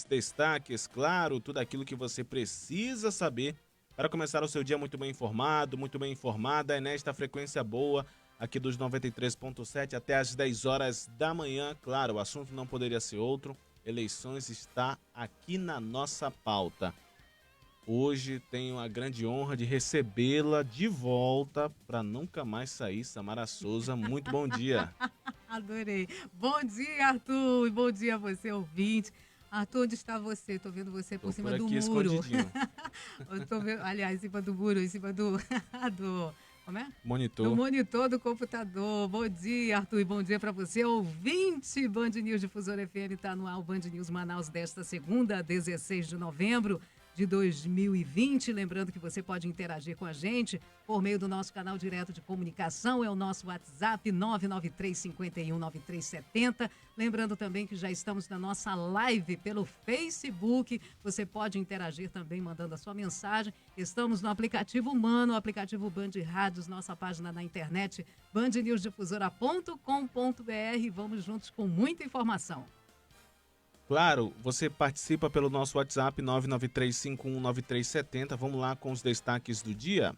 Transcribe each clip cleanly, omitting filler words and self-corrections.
destaques, claro, tudo aquilo que você precisa saber para começar o seu dia muito bem informado, muito bem informada, é nesta frequência boa aqui dos 93.7 até às 10 horas da manhã. Claro, o assunto não poderia ser outro. Eleições está aqui na nossa pauta. Hoje tenho a grande honra de recebê-la de volta para nunca mais sair, Samara Souza. Muito bom dia. Adorei. Bom dia, Arthur. E bom dia a você, ouvinte. Arthur, onde está você? Estou vendo você por Tô por cima do aqui muro. escondidinho. Eu tô vendo, aliás, em cima do muro, em cima do, como é? Do Monitor. monitor do computador. Bom dia, Arthur, e bom dia para você, ouvinte. Band News Difusora FM está no ar, o Band News Manaus desta segunda, 16 de novembro de 2020. Lembrando que você pode interagir com a gente por meio do nosso canal direto de comunicação, é o nosso WhatsApp 993519370. Lembrando também que já estamos na nossa live pelo Facebook. Você pode interagir também mandando a sua mensagem. Estamos no aplicativo Humano, o aplicativo Band Rádios, nossa página na internet bandnewsdifusora.com.br. Vamos juntos com muita informação. Claro, você participa pelo nosso WhatsApp 993519370. Vamos lá com os destaques do dia.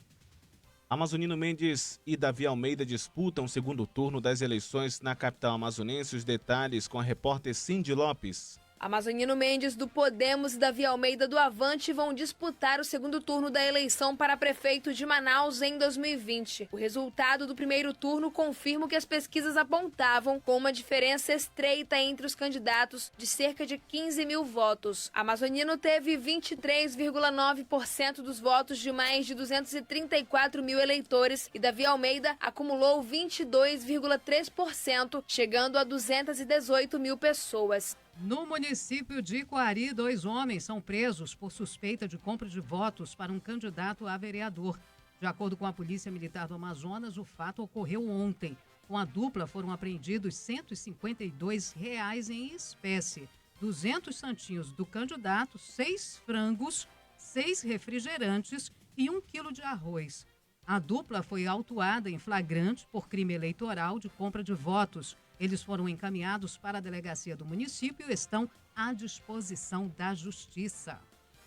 Amazonino Mendes e Davi Almeida disputam o segundo turno das eleições na capital amazonense. Os detalhes com a repórter Cindy Lopes. Amazonino Mendes do Podemos e Davi Almeida do Avante vão disputar o segundo turno da eleição para prefeito de Manaus em 2020. O resultado do primeiro turno confirma o que as pesquisas apontavam, com uma diferença estreita entre os candidatos de cerca de 15 mil votos. Amazonino teve 23,9% dos votos de mais de 234 mil eleitores e Davi Almeida acumulou 22,3%, chegando a 218 mil pessoas. No município de Coari, 2 homens são presos por suspeita de compra de votos para um candidato a vereador. De acordo com a Polícia Militar do Amazonas, o fato ocorreu ontem. Com a dupla foram apreendidos R$ 152 em espécie, 200 santinhos do candidato, 6 frangos, 6 refrigerantes e 1 quilo de arroz. A dupla foi autuada em flagrante por crime eleitoral de compra de votos. Eles foram encaminhados para a delegacia do município e estão à disposição da Justiça.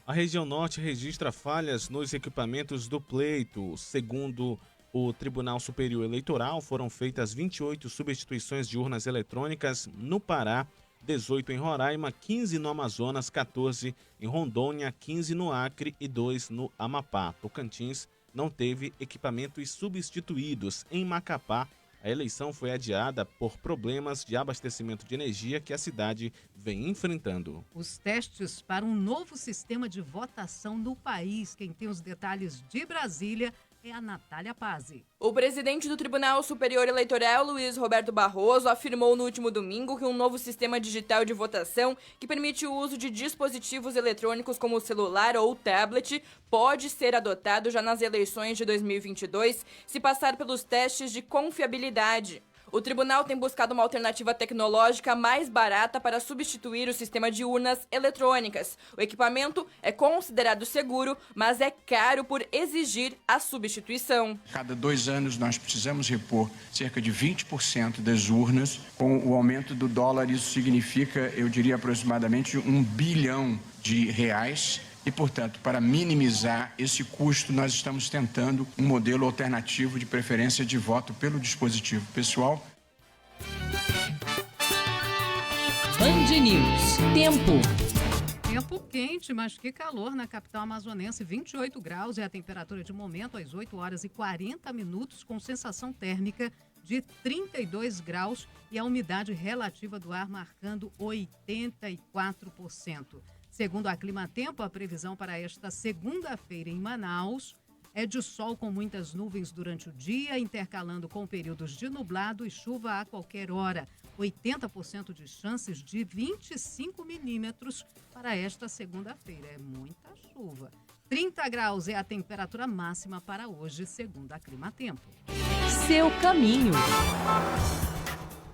A região norte registra falhas nos equipamentos do pleito. Segundo o Tribunal Superior Eleitoral, foram feitas 28 substituições de urnas eletrônicas no Pará, 18 em Roraima, 15 no Amazonas, 14 em Rondônia, 15 no Acre e 2 no Amapá. Tocantins não teve equipamentos substituídos. Em Macapá, a eleição foi adiada por problemas de abastecimento de energia que a cidade vem enfrentando. Os testes para um novo sistema de votação no país. Quem tem os detalhes de Brasília é a Natália Pazzi. O presidente do Tribunal Superior Eleitoral, Luiz Roberto Barroso, afirmou no último domingo que um novo sistema digital de votação que permite o uso de dispositivos eletrônicos como o celular ou tablet pode ser adotado já nas eleições de 2022 se passar pelos testes de confiabilidade. O tribunal tem buscado uma alternativa tecnológica mais barata para substituir o sistema de urnas eletrônicas. O equipamento é considerado seguro, mas é caro por exigir a substituição. Cada 2 anos nós precisamos repor cerca de 20% das urnas. Com o aumento do dólar, isso significa, eu diria, aproximadamente R$ 1 bilhão. E, portanto, para minimizar esse custo, nós estamos tentando um modelo alternativo de preferência de voto pelo dispositivo pessoal. Band News. Tempo. Tempo quente, mas que calor na capital amazonense. 28 graus é a temperatura de momento, às 8 horas e 40 minutos, com sensação térmica de 32 graus e a umidade relativa do ar marcando 84%. Segundo a Climatempo, a previsão para esta segunda-feira em Manaus é de sol com muitas nuvens durante o dia, intercalando com períodos de nublado e chuva a qualquer hora. 80% de chances de 25 milímetros para esta segunda-feira. É muita chuva. 30 graus é a temperatura máxima para hoje, segundo a Climatempo. Seu caminho.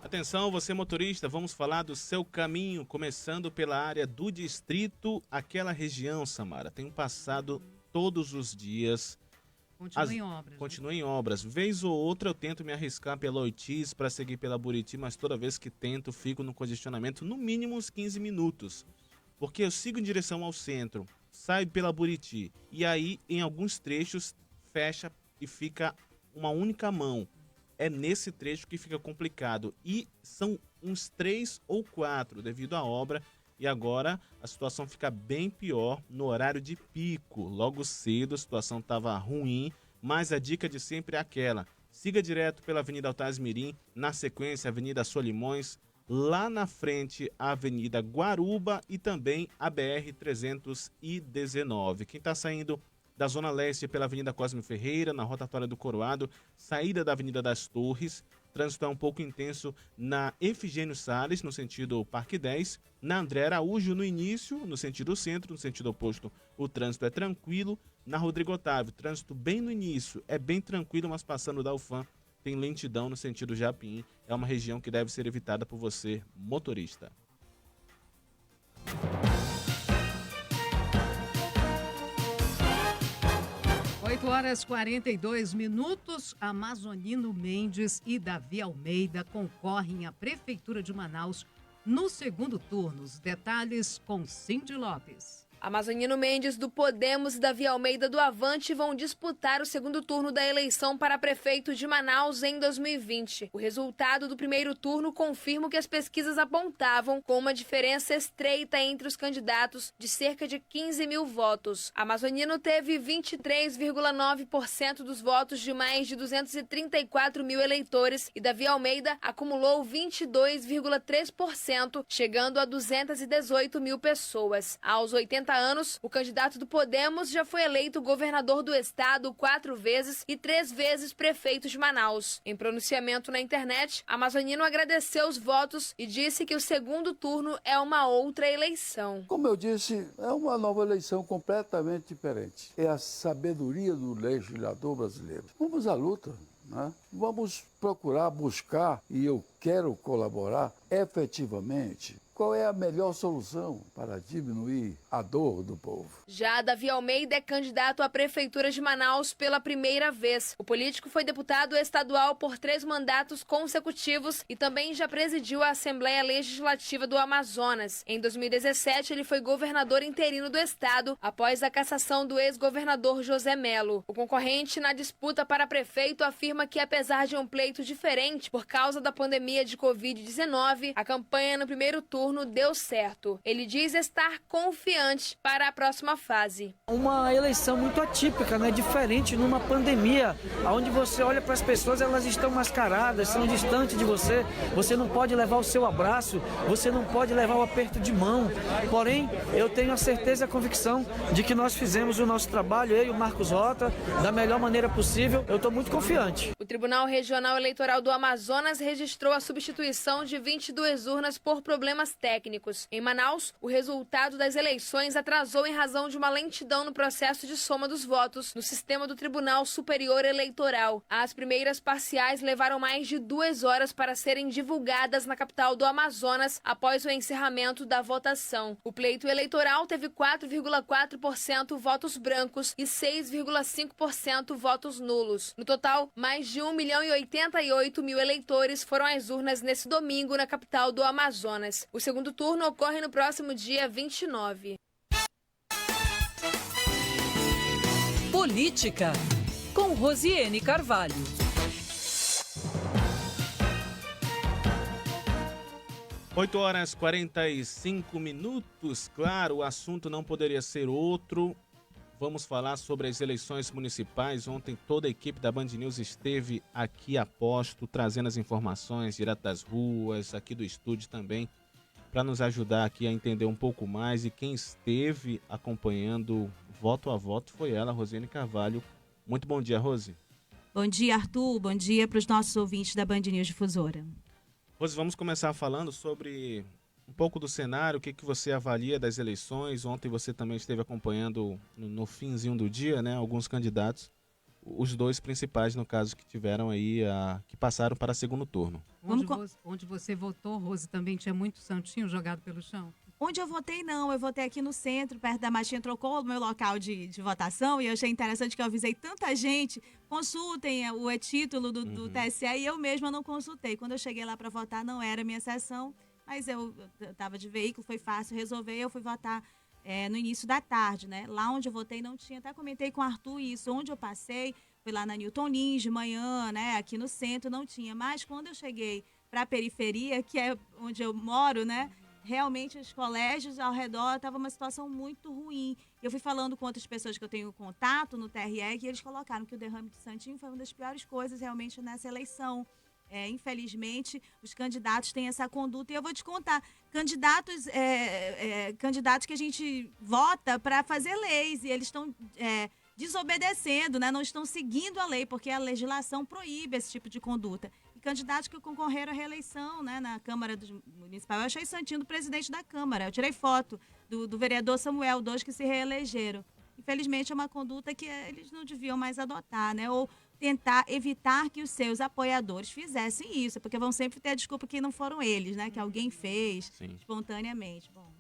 Atenção, você motorista, vamos falar do seu caminho, começando pela área do distrito, aquela região, Samara. Tenho passado todos os dias. Continua em obras. Continua em obras. Vez ou outra eu tento me arriscar pela Ortiz para seguir pela Buriti, mas toda vez que tento fico no congestionamento no mínimo uns 15 minutos. Porque eu sigo em direção ao centro, saio pela Buriti, e aí em alguns trechos fecha e fica uma única mão. É nesse trecho que fica complicado. E são uns 3 ou 4 devido à obra. E agora a situação fica bem pior no horário de pico. Logo cedo a situação estava ruim, mas a dica de sempre é aquela. Siga direto pela Avenida Altaz Mirim, na sequência a Avenida Solimões, lá na frente a Avenida Guaruba e também a BR-319. Quem está saindo da Zona Leste pela Avenida Cosme Ferreira, na rotatória do Coroado, saída da Avenida das Torres, trânsito é um pouco intenso na Efigênio Salles, no sentido Parque 10, na André Araújo, no início, no sentido centro, no sentido oposto, o trânsito é tranquilo, na Rodrigo Otávio, trânsito bem no início, é bem tranquilo, mas passando da UFAM, tem lentidão no sentido Japim, é uma região que deve ser evitada por você, motorista. Horas 42 minutos, Amazonino Mendes e Davi Almeida concorrem à Prefeitura de Manaus no segundo turno. Os detalhes com Cindy Lopes. Amazonino Mendes do Podemos e Davi Almeida do Avante vão disputar o segundo turno da eleição para prefeito de Manaus em 2020. O resultado do primeiro turno confirma o que as pesquisas apontavam, com uma diferença estreita entre os candidatos de cerca de 15 mil votos. Amazonino teve 23,9% dos votos de mais de 234 mil eleitores e Davi Almeida acumulou 22,3%, chegando a 218 mil pessoas. Aos 80 anos, o candidato do Podemos já foi eleito governador do estado 4 vezes e 3 vezes prefeito de Manaus. Em pronunciamento na internet, Amazonino agradeceu os votos e disse que o segundo turno é uma outra eleição. Como eu disse, é uma nova eleição completamente diferente. É a sabedoria do legislador brasileiro. Vamos à luta, né? Vamos procurar buscar, e eu quero colaborar efetivamente, qual é a melhor solução para diminuir a dor do povo. Já Davi Almeida é candidato à Prefeitura de Manaus pela primeira vez. O político foi deputado estadual por 3 mandatos consecutivos e também já presidiu a Assembleia Legislativa do Amazonas. Em 2017, ele foi governador interino do estado, após a cassação do ex-governador José Melo. O concorrente na disputa para prefeito afirma que, apesar de um pleito diferente por causa da pandemia de Covid-19, a campanha no primeiro turno deu certo. Ele diz estar confiante para a próxima fase. Uma eleição muito atípica, né? Diferente numa pandemia, onde você olha para as pessoas, elas estão mascaradas, são distantes de você, você não pode levar o seu abraço, você não pode levar o aperto de mão. Porém, eu tenho a certeza e a convicção de que nós fizemos o nosso trabalho, eu e o Marcos Rota, da melhor maneira possível. Eu estou muito confiante. O Tribunal Regional Eleitoral do Amazonas registrou a substituição de 22 urnas por problemas técnicos. Em Manaus, o resultado das eleições atrasou em razão de uma lentidão no processo de soma dos votos no sistema do Tribunal Superior Eleitoral. As primeiras parciais levaram mais de 2 horas para serem divulgadas na capital do Amazonas após o encerramento da votação. O pleito eleitoral teve 4,4% votos brancos e 6,5% votos nulos. No total, mais de 1.088.000 eleitores foram às urnas nesse domingo na capital do Amazonas. O segundo turno ocorre no próximo dia 29. Política, com Rosiane Carvalho. Oito horas 45 minutos. Claro, o assunto não poderia ser outro. Vamos falar sobre as eleições municipais. Ontem toda a equipe da Band News esteve aqui a posto, trazendo as informações direto das ruas, aqui do estúdio também, para nos ajudar aqui a entender um pouco mais. E quem esteve acompanhando voto a voto foi ela, Rosiane Carvalho. Muito bom dia, Rose. Bom dia, Arthur. Bom dia para os nossos ouvintes da Band News Difusora. Rose, vamos começar falando sobre um pouco do cenário, o que você avalia das eleições. Ontem você também esteve acompanhando no finzinho do dia, né, alguns candidatos, os 2 principais, no caso, que tiveram aí, que passaram para segundo turno. Onde você votou, Rose, também tinha muito santinho jogado pelo chão? Onde eu votei, não. Eu votei aqui no centro, perto da Martinha, trocou o meu local de votação, e eu achei interessante que eu avisei tanta gente, consultem o e-título do TSE, e eu mesma não consultei. Quando eu cheguei lá para votar, não era a minha sessão, Mas eu estava de veículo, foi fácil resolver, eu fui votar no início da tarde, né? Lá onde eu votei não tinha, até comentei com o Arthur isso, onde eu passei, foi lá na Newton Lins de manhã, né? Aqui no centro não tinha, mas quando eu cheguei para a periferia, que é onde eu moro, né? Realmente os colégios ao redor estavam uma situação muito ruim. Eu fui falando com outras pessoas que eu tenho contato no TRE e eles colocaram que o derrame de Santinho foi uma das piores coisas realmente nessa eleição. Infelizmente, os candidatos têm essa conduta. E eu vou te contar, candidatos que a gente vota para fazer leis e eles estão desobedecendo, né? Não estão seguindo a lei, porque a legislação proíbe esse tipo de conduta. E candidatos que concorreram à reeleição, né, na Câmara Municipal. Eu achei Santinho do presidente da Câmara. Eu tirei foto do vereador Samuel, 2 que se reelegeram. Infelizmente, é uma conduta que eles não deviam mais adotar, né? Ou tentar evitar que os seus apoiadores fizessem isso, porque vão sempre ter a desculpa que não foram eles, né? Que alguém fez espontaneamente. Bom.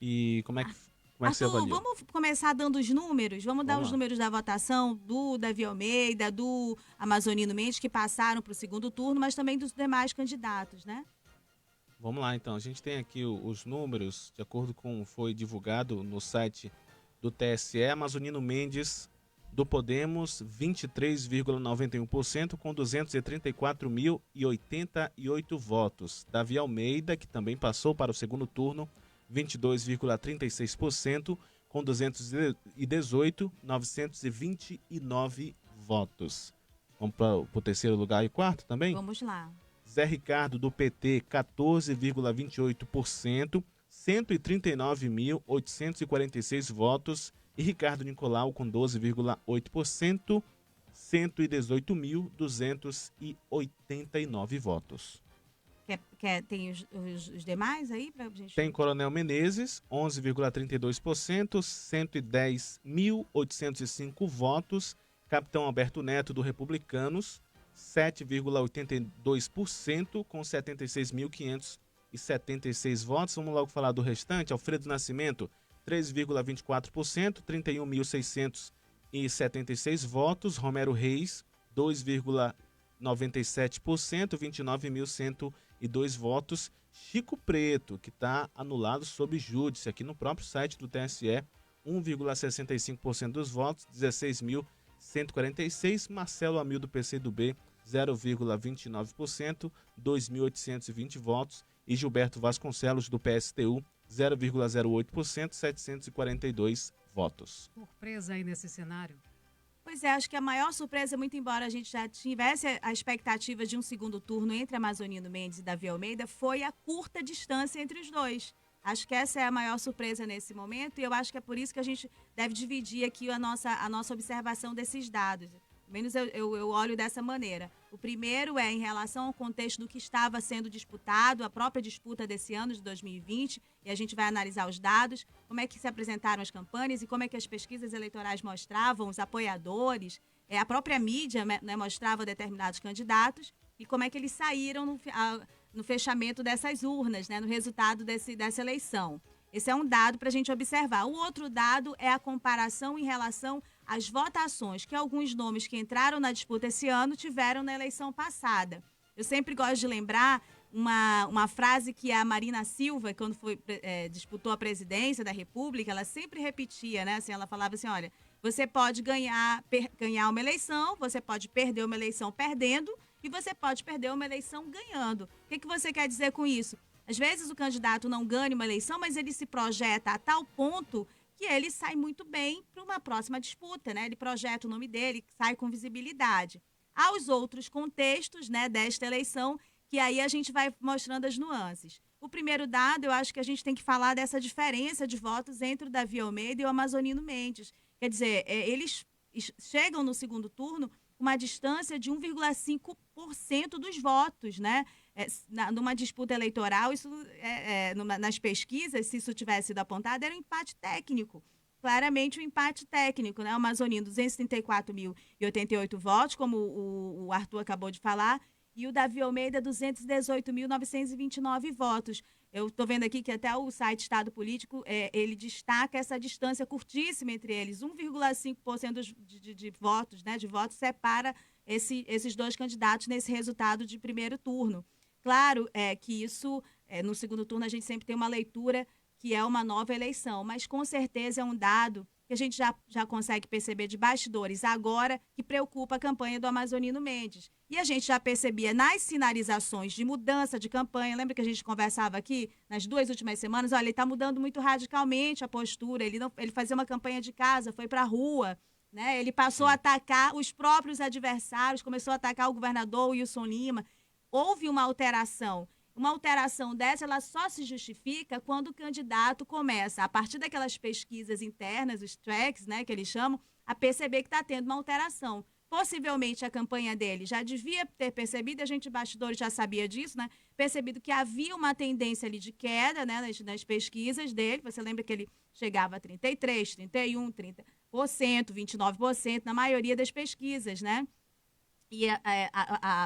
E como é que você Arthur, avaliou? vamos começar dando os números? Vamos dar os números da votação do Davi Almeida, do Amazonino Mendes, que passaram para o segundo turno, mas também dos demais candidatos, né? Vamos lá, então. A gente tem aqui os números, de acordo com foi divulgado no site do TSE. Amazonino Mendes, do Podemos, 23,91%, com 234.088 votos. Davi Almeida, que também passou para o segundo turno, 22,36%, com 218.929 votos. Vamos para o terceiro lugar e quarto também? Vamos lá. Zé Ricardo, do PT, 14,28%, 139.846 votos. E Ricardo Nicolau, com 12,8%, 118.289 votos. Tem os demais aí pra gente? Tem Coronel Menezes, 11,32%, 110.805 votos. Capitão Alberto Neto, do Republicanos, 7,82%, com 76.576 votos. Vamos logo falar do restante. Alfredo Nascimento, 3,24%, 31.676 votos. Romero Reis, 2,97%, 29.102 votos. Chico Preto, que está anulado sob júdice, aqui no próprio site do TSE, 1,65% dos votos, 16.146. Marcelo Amil, do PCdoB, 0,29%, 2.820 votos. E Gilberto Vasconcelos, do PSTU, 0,08%, 742 votos. Surpresa aí nesse cenário? Pois é, acho que a maior surpresa, muito embora a gente já tivesse a expectativa de um segundo turno entre Amazonino Mendes e Davi Almeida, foi a curta distância entre os dois. Acho que essa é a maior surpresa nesse momento e eu acho que é por isso que a gente deve dividir aqui a nossa observação desses dados. Pelo menos eu olho dessa maneira. O primeiro é em relação ao contexto do que estava sendo disputado, a própria disputa desse ano de 2020, e a gente vai analisar os dados, como é que se apresentaram as campanhas e como é que as pesquisas eleitorais mostravam os apoiadores, a própria mídia, né, mostrava determinados candidatos e como é que eles saíram no fechamento dessas urnas, né, no resultado dessa eleição. Esse é um dado para a gente observar. O outro dado é a comparação em relação às votações que alguns nomes que entraram na disputa esse ano tiveram na eleição passada. Eu sempre gosto de lembrar uma frase que a Marina Silva, quando disputou a presidência da República, ela sempre repetia, né? Assim, ela falava assim, olha, você pode ganhar uma eleição, você pode perder uma eleição perdendo e você pode perder uma eleição ganhando. O que você quer dizer com isso? Às vezes o candidato não ganha uma eleição, mas ele se projeta a tal ponto que ele sai muito bem para uma próxima disputa, né? Ele projeta o nome dele, sai com visibilidade. Há os outros contextos, né, desta eleição, que aí a gente vai mostrando as nuances. O primeiro dado, eu acho que a gente tem que falar dessa diferença de votos entre o Davi Almeida e o Amazonino Mendes. Quer dizer, eles chegam no segundo turno com uma distância de 1,5% dos votos, né? Numa disputa eleitoral, isso nas pesquisas, se isso tivesse sido apontado, era um empate técnico. Claramente um empate técnico, né? O Amazonino, 234.088 votos, como o Arthur acabou de falar, e o Davi Almeida, 218.929 votos. Eu estou vendo aqui que até o site Estado Político, ele destaca essa distância curtíssima entre eles. 1,5% de votos, né, de votos separa esses dois candidatos nesse resultado de primeiro turno. Claro que isso no segundo turno a gente sempre tem uma leitura que é uma nova eleição, mas com certeza é um dado que a gente já consegue perceber de bastidores agora, que preocupa a campanha do Amazonino Mendes. E a gente já percebia nas sinalizações de mudança de campanha, lembra que a gente conversava aqui nas 2 últimas semanas? Olha, ele está mudando muito radicalmente a postura, ele fazia uma campanha de casa, foi para a rua, né? Ele passou a atacar os próprios adversários, começou a atacar o governador Wilson Lima. Houve uma alteração. Uma alteração dessa, ela só se justifica quando o candidato começa, a partir daquelas pesquisas internas, os tracks, né, que eles chamam, a perceber que está tendo uma alteração. Possivelmente a campanha dele já devia ter percebido, a gente bastidores já sabia disso, né? Percebido que havia uma tendência ali de queda, né, nas pesquisas dele. Você lembra que ele chegava a 33%, 31%, 30%, 29% na maioria das pesquisas, né? E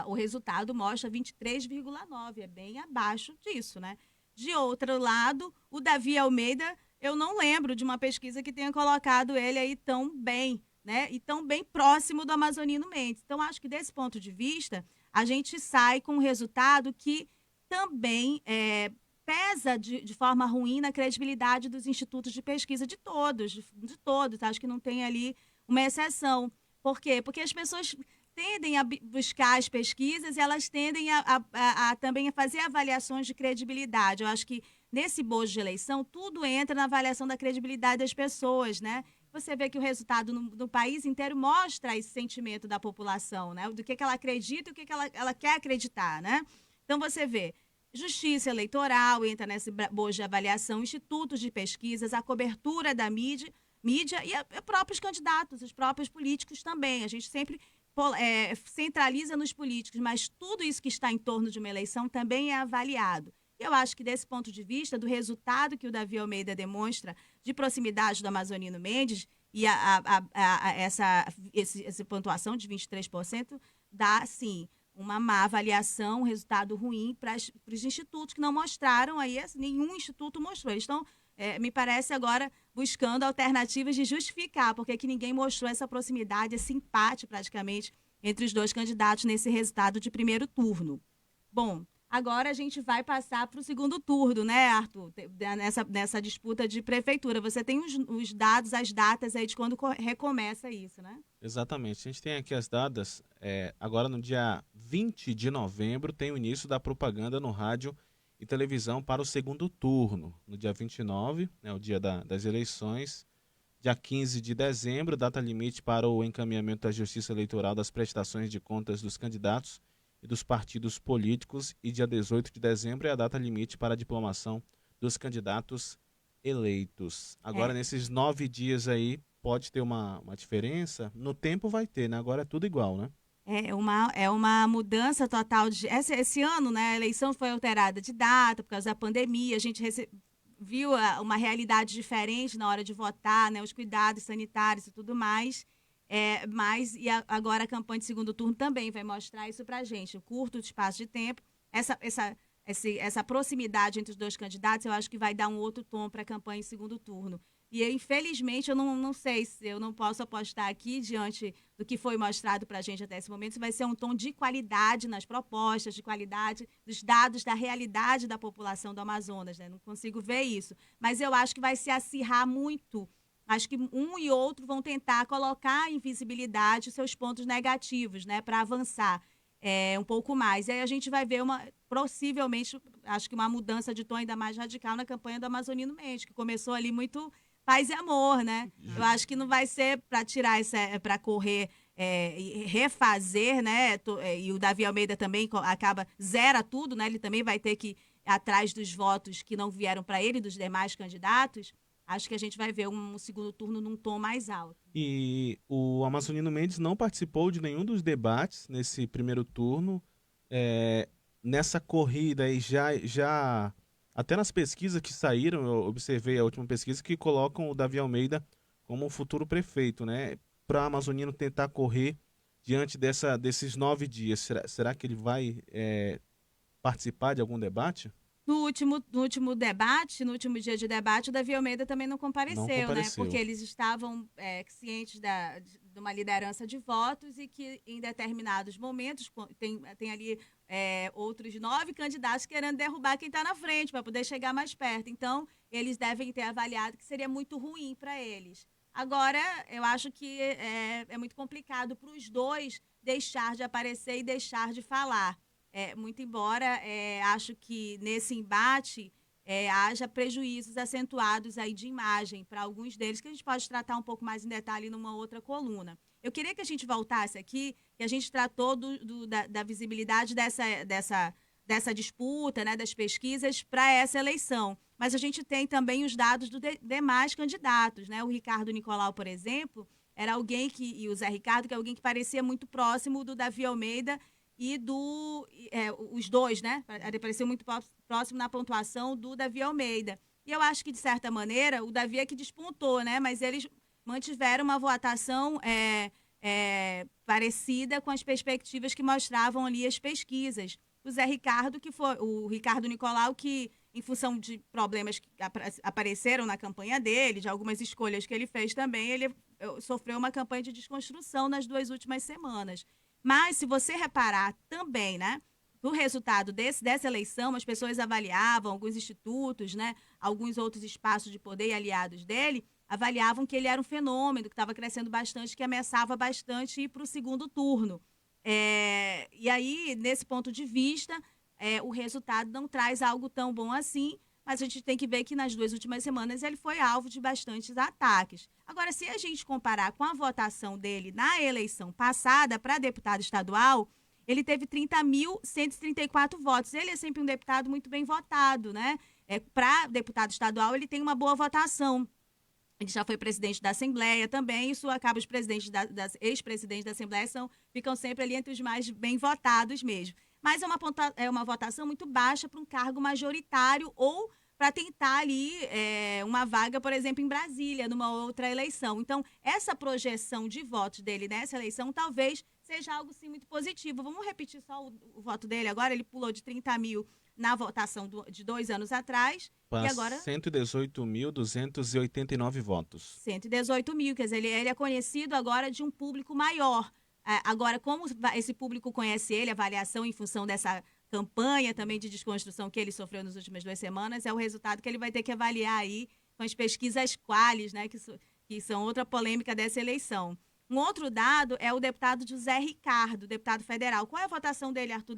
o resultado mostra 23,9%, é bem abaixo disso, né? De outro lado, o Davi Almeida, eu não lembro de uma pesquisa que tenha colocado ele aí tão bem, né? E tão bem próximo do Amazonino Mendes. Então, acho que desse ponto de vista, a gente sai com um resultado que também pesa de forma ruim na credibilidade dos institutos de pesquisa de todos. Acho que não tem ali uma exceção. Por quê? Porque as pessoas tendem a buscar as pesquisas e elas tendem também a fazer avaliações de credibilidade. Eu acho que nesse bojo de eleição, tudo entra na avaliação da credibilidade das pessoas, né? Você vê que o resultado no país inteiro mostra esse sentimento da população, né? Do que ela acredita e o que ela quer acreditar, né? Então, você vê, justiça eleitoral entra nesse bojo de avaliação, institutos de pesquisas, a cobertura da mídia e próprios candidatos, os próprios políticos também. A gente sempre centraliza nos políticos, mas tudo isso que está em torno de uma eleição também é avaliado. Eu acho que desse ponto de vista, do resultado que o Davi Almeida demonstra de proximidade do Amazonino Mendes e essa pontuação de 23% dá, sim, uma má avaliação, um resultado ruim para os institutos que não mostraram, aí nenhum instituto mostrou. Eles estão, me parece agora, buscando alternativas de justificar, porque que ninguém mostrou essa proximidade, esse empate praticamente entre os dois candidatos nesse resultado de primeiro turno. Bom, agora a gente vai passar para o segundo turno, né, Arthur? Nessa disputa de prefeitura. Você tem os dados, as datas aí de quando recomeça isso, né? Exatamente. A gente tem aqui as datas. Agora no dia 20 de novembro tem o início da propaganda no rádio e televisão para o segundo turno. No dia 29, né, o dia das eleições. Dia 15 de dezembro, data limite para o encaminhamento da Justiça Eleitoral das prestações de contas dos candidatos e dos partidos políticos. E dia 18 de dezembro é a data limite para a diplomação dos candidatos eleitos. Agora, nesses 9 dias aí, pode ter uma diferença? No tempo vai ter, né? Agora é tudo igual, né? É uma mudança total. Esse ano, né, a eleição foi alterada de data por causa da pandemia. A gente viu uma realidade diferente na hora de votar, né, os cuidados sanitários e tudo mais. Agora a campanha de segundo turno também vai mostrar isso para a gente. Um curto espaço de tempo, essa proximidade entre os dois candidatos, eu acho que vai dar um outro tom para a campanha em segundo turno. E, infelizmente, eu não sei se eu não posso apostar aqui, diante do que foi mostrado para a gente até esse momento, se vai ser um tom de qualidade nas propostas, de qualidade dos dados da realidade da população do Amazonas, né? Não consigo ver isso. Mas eu acho que vai se acirrar muito. Acho que um e outro vão tentar colocar em visibilidade os seus pontos negativos, né, para avançar um pouco mais. E aí a gente vai ver possivelmente, acho que uma mudança de tom ainda mais radical na campanha do Amazonino Mendes, que começou ali muito paz e amor, né? Eu acho que não vai ser para tirar para correr e refazer, né? E o Davi Almeida também zera tudo, né? Ele também vai ter que ir atrás dos votos que não vieram para ele, dos demais candidatos. Acho que a gente vai ver um segundo turno num tom mais alto. E o Amazonino Mendes não participou de nenhum dos debates nesse primeiro turno. Nessa corrida aí já até nas pesquisas que saíram, eu observei a última pesquisa, que colocam o Davi Almeida como o futuro prefeito, né? Para o Amazonino tentar correr diante desses 9 dias. Será que ele vai participar de algum debate? No último dia de debate, o Davi Almeida também não compareceu, né? Porque eles estavam cientes de uma liderança de votos e que em determinados momentos tem ali outros 9 candidatos querendo derrubar quem está na frente para poder chegar mais perto. Então, eles devem ter avaliado que seria muito ruim para eles. Agora, eu acho que é muito complicado para os dois deixar de aparecer e deixar de falar. Muito embora acho que nesse embate haja prejuízos acentuados aí de imagem para alguns deles, que a gente pode tratar um pouco mais em detalhe numa outra coluna. Eu queria que a gente voltasse aqui, que a gente tratou da visibilidade dessa disputa, né, das pesquisas para essa eleição. Mas a gente tem também os dados dos demais candidatos, né? O Ricardo Nicolau, por exemplo, era alguém e o Zé Ricardo, que é alguém que parecia muito próximo do Davi Almeida e os dois, né? Apareceu muito próximo na pontuação do Davi Almeida. E eu acho que, de certa maneira, o Davi é que despontou, né? Mas eles mantiveram uma votação parecida com as perspectivas que mostravam ali as pesquisas. O Zé Ricardo, o Ricardo Nicolau, que, em função de problemas que apareceram na campanha dele, de algumas escolhas que ele fez também, ele sofreu uma campanha de desconstrução nas 2 últimas semanas. Mas, se você reparar também, né, no resultado dessa eleição, as pessoas avaliavam, alguns institutos, né, alguns outros espaços de poder e aliados dele, avaliavam que ele era um fenômeno, que estava crescendo bastante, que ameaçava bastante ir para o segundo turno. E aí, nesse ponto de vista, o resultado não traz algo tão bom assim, mas a gente tem que ver que nas 2 últimas semanas ele foi alvo de bastantes ataques. Agora, se a gente comparar com a votação dele na eleição passada para deputado estadual, ele teve 30.134 votos. Ele é sempre um deputado muito bem votado, né? Para deputado estadual, ele tem uma boa votação. Ele já foi presidente da Assembleia também, isso acaba os presidentes das ex-presidentes da Assembleia ficam sempre ali entre os mais bem votados mesmo. Mas é uma votação muito baixa para um cargo majoritário ou para tentar ali uma vaga, por exemplo, em Brasília, numa outra eleição. Então, essa projeção de votos dele nessa eleição talvez seja algo, sim, muito positivo. Vamos repetir só o voto dele agora. Ele pulou de 30 mil na votação de 2 anos atrás. Para e agora 118.289 votos. 118 mil, quer dizer, ele é conhecido agora de um público maior. Agora, como esse público conhece ele, avaliação em função dessa campanha também de desconstrução que ele sofreu nas últimas 2 semanas, é o resultado que ele vai ter que avaliar aí com as pesquisas Qualis, né, que são outra polêmica dessa eleição. Um outro dado é o deputado José Ricardo, deputado federal. Qual é a votação dele, Arthur,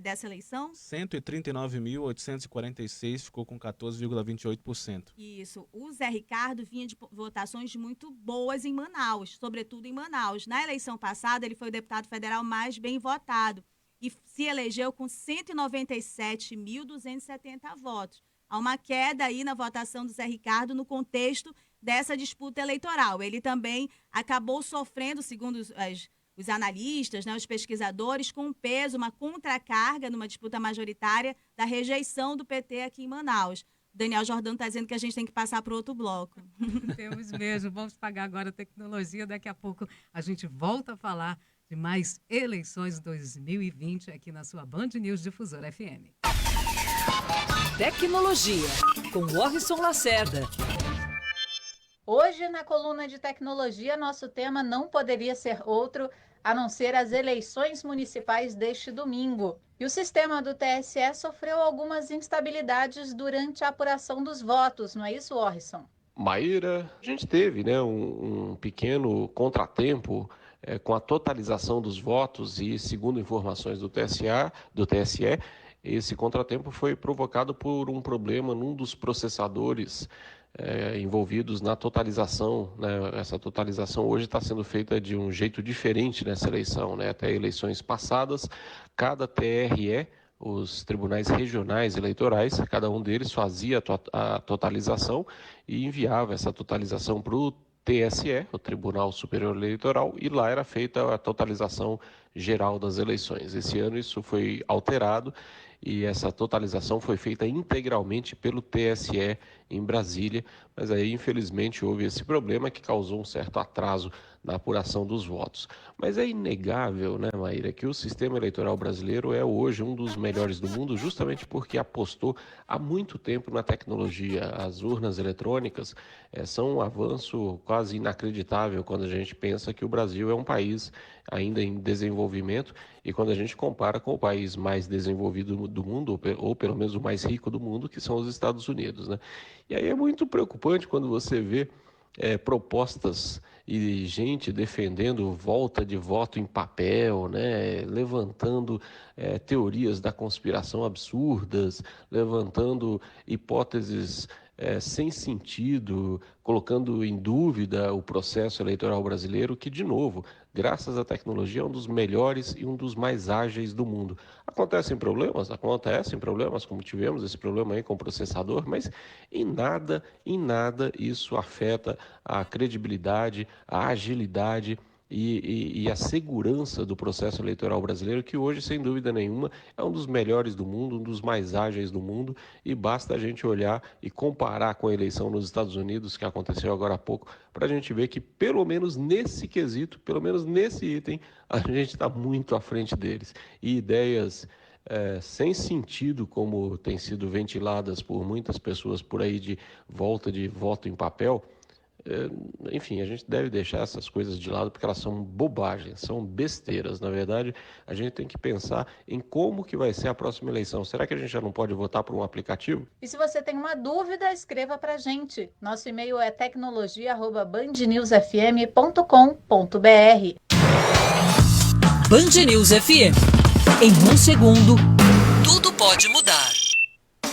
dessa eleição? 139.846, ficou com 14,28%. Isso. O Zé Ricardo vinha de votações muito boas em Manaus, sobretudo em Manaus. Na eleição passada, ele foi o deputado federal mais bem votado e se elegeu com 197.270 votos. Há uma queda aí na votação do Zé Ricardo no contexto dessa disputa eleitoral. Ele também acabou sofrendo, segundo os analistas, né, os pesquisadores, com um peso, uma contracarga numa disputa majoritária da rejeição do PT aqui em Manaus. Daniel Jordão está dizendo que a gente tem que passar para outro bloco. Temos mesmo. Vamos pagar agora a tecnologia. Daqui a pouco a gente volta a falar de mais eleições 2020 aqui na sua Band News Difusora FM. Tecnologia, com Orrisson Lacerda. Hoje, na coluna de tecnologia, nosso tema não poderia ser outro a não ser as eleições municipais deste domingo. E o sistema do TSE sofreu algumas instabilidades durante a apuração dos votos, não é isso, Orrisson? Maíra, a gente teve, né, um pequeno contratempo com a totalização dos votos e, segundo informações do TSE, esse contratempo foi provocado por um problema num dos processadores envolvidos na totalização, né? Essa totalização hoje está sendo feita de um jeito diferente nessa eleição, né? Até eleições passadas, cada TRE, os tribunais regionais eleitorais, cada um deles fazia a totalização e enviava essa totalização para o TSE, o Tribunal Superior Eleitoral, e lá era feita a totalização geral das eleições. Esse ano isso foi alterado e essa totalização foi feita integralmente pelo TSE em Brasília, mas aí infelizmente houve esse problema que causou um certo atraso na apuração dos votos. Mas é inegável, né, Maíra, que o sistema eleitoral brasileiro é hoje um dos melhores do mundo, justamente porque apostou há muito tempo na tecnologia. As urnas eletrônicas são um avanço quase inacreditável quando a gente pensa que o Brasil é um país ainda em desenvolvimento e quando a gente compara com o país mais desenvolvido do mundo, ou pelo menos o mais rico do mundo, que são os Estados Unidos, né? E aí é muito preocupante quando você vê propostas e gente defendendo volta de voto em papel, né? Levantando teorias da conspiração absurdas, levantando hipóteses sem sentido, colocando em dúvida o processo eleitoral brasileiro, que, de novo, graças à tecnologia, é um dos melhores e um dos mais ágeis do mundo. Acontecem problemas, como tivemos esse problema aí com o processador, mas em nada isso afeta a credibilidade, a agilidade e a segurança do processo eleitoral brasileiro, que hoje, sem dúvida nenhuma, é um dos melhores do mundo, um dos mais ágeis do mundo, e basta a gente olhar e comparar com a eleição nos Estados Unidos, que aconteceu agora há pouco, para a gente ver que, pelo menos nesse quesito, pelo menos nesse item, a gente está muito à frente deles. E ideias sem sentido, como têm sido ventiladas por muitas pessoas por aí, de volta de voto em papel, enfim, a gente deve deixar essas coisas de lado porque elas são bobagens, são besteiras. Na verdade, a gente tem que pensar em como que vai ser a próxima eleição. Será que a gente já não pode votar por um aplicativo? E se você tem uma dúvida, escreva pra gente. Nosso e-mail é tecnologia@bandnewsfm.com.br. Band News FM. Em um segundo, tudo pode mudar.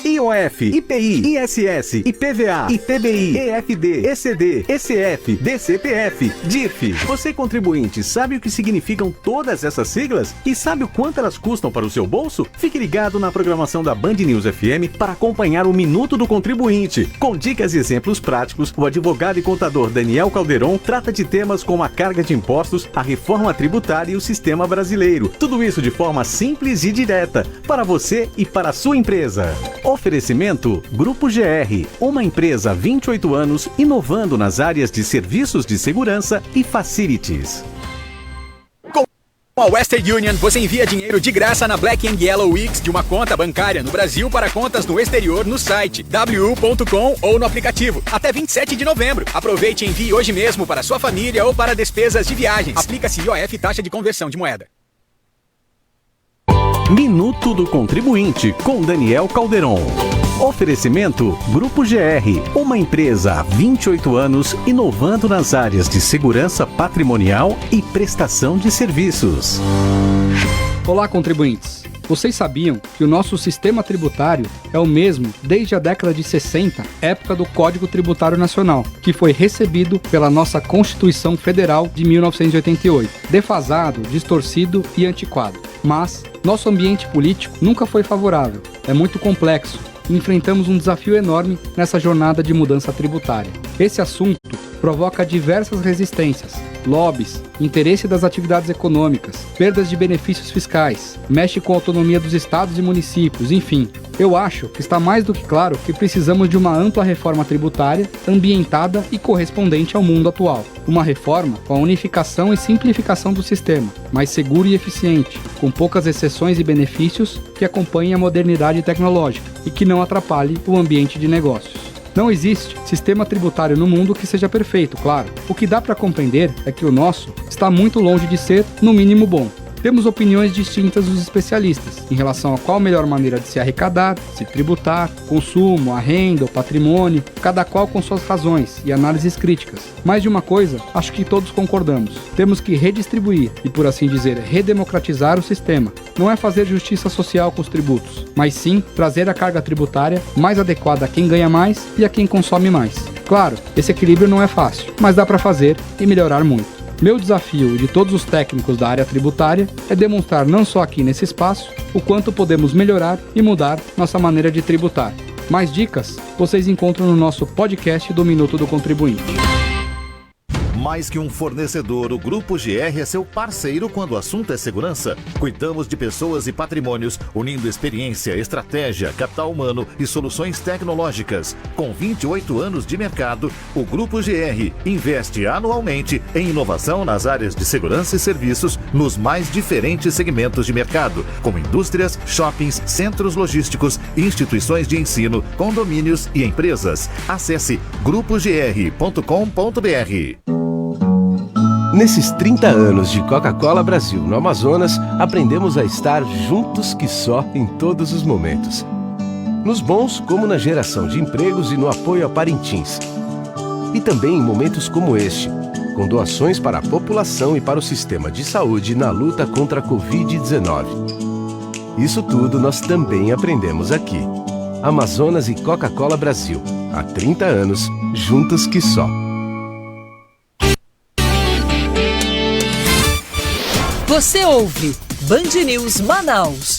IOF, IPI, ISS, IPVA, ITBI, EFD, ECD, ECF, DCPF, DIF. Você, contribuinte, sabe o que significam todas essas siglas? E sabe o quanto elas custam para o seu bolso? Fique ligado na programação da Band News FM para acompanhar o Minuto do Contribuinte. Com dicas e exemplos práticos, o advogado e contador Daniel Calderon trata de temas como a carga de impostos, a reforma tributária e o sistema brasileiro. Tudo isso de forma simples e direta, para você e para a sua empresa. Oferecimento Grupo GR, uma empresa há 28 anos inovando nas áreas de serviços de segurança e facilities. Com a Western Union, você envia dinheiro de graça na Black & Yellow Weeks de uma conta bancária no Brasil para contas no exterior no site wu.com ou no aplicativo. Até 27 de novembro. Aproveite e envie hoje mesmo para sua família ou para despesas de viagens. Aplica-se IOF, taxa de conversão de moeda. Minuto do Contribuinte, com Daniel Calderon. Oferecimento Grupo GR, uma empresa há 28 anos inovando nas áreas de segurança patrimonial e prestação de serviços. Olá, contribuintes. Vocês sabiam que o nosso sistema tributário é o mesmo desde a década de 60, época do Código Tributário Nacional, que foi recebido pela nossa Constituição Federal de 1988, defasado, distorcido e antiquado. Mas nosso ambiente político nunca foi favorável, é muito complexo e enfrentamos um desafio enorme nessa jornada de mudança tributária. Esse assunto provoca diversas resistências, lobbies, interesse das atividades econômicas, perdas de benefícios fiscais, mexe com a autonomia dos estados e municípios, enfim. Eu acho que está mais do que claro que precisamos de uma ampla reforma tributária, ambientada e correspondente ao mundo atual. Uma reforma com a unificação e simplificação do sistema, mais seguro e eficiente, com poucas exceções e benefícios que acompanhem a modernidade tecnológica e que não atrapalhe o ambiente de negócios. Não existe sistema tributário no mundo que seja perfeito, claro. O que dá para compreender é que o nosso está muito longe de ser, no mínimo, bom. Temos opiniões distintas dos especialistas em relação a qual a melhor maneira de se arrecadar, se tributar, consumo, a renda, o patrimônio, cada qual com suas razões e análises críticas. Mas de uma coisa, acho que todos concordamos. Temos que redistribuir e, por assim dizer, redemocratizar o sistema. Não é fazer justiça social com os tributos, mas sim trazer a carga tributária mais adequada a quem ganha mais e a quem consome mais. Claro, esse equilíbrio não é fácil, mas dá para fazer e melhorar muito. Meu desafio e de todos os técnicos da área tributária é demonstrar não só aqui nesse espaço o quanto podemos melhorar e mudar nossa maneira de tributar. Mais dicas vocês encontram no nosso podcast do Minuto do Contribuinte. Mais que um fornecedor, o Grupo GR é seu parceiro quando o assunto é segurança. Cuidamos de pessoas e patrimônios, unindo experiência, estratégia, capital humano e soluções tecnológicas. Com 28 anos de mercado, o Grupo GR investe anualmente em inovação nas áreas de segurança e serviços nos mais diferentes segmentos de mercado, como indústrias, shoppings, centros logísticos, instituições de ensino, condomínios e empresas. Acesse grupogr.com.br. Nesses 30 anos de Coca-Cola Brasil no Amazonas, aprendemos a estar juntos que só em todos os momentos. Nos bons, como na geração de empregos e no apoio a Parintins. E também em momentos como este, com doações para a população e para o sistema de saúde na luta contra a Covid-19. Isso tudo nós também aprendemos aqui. Amazonas e Coca-Cola Brasil. Há 30 anos, juntos que só. Você ouve Band News Manaus.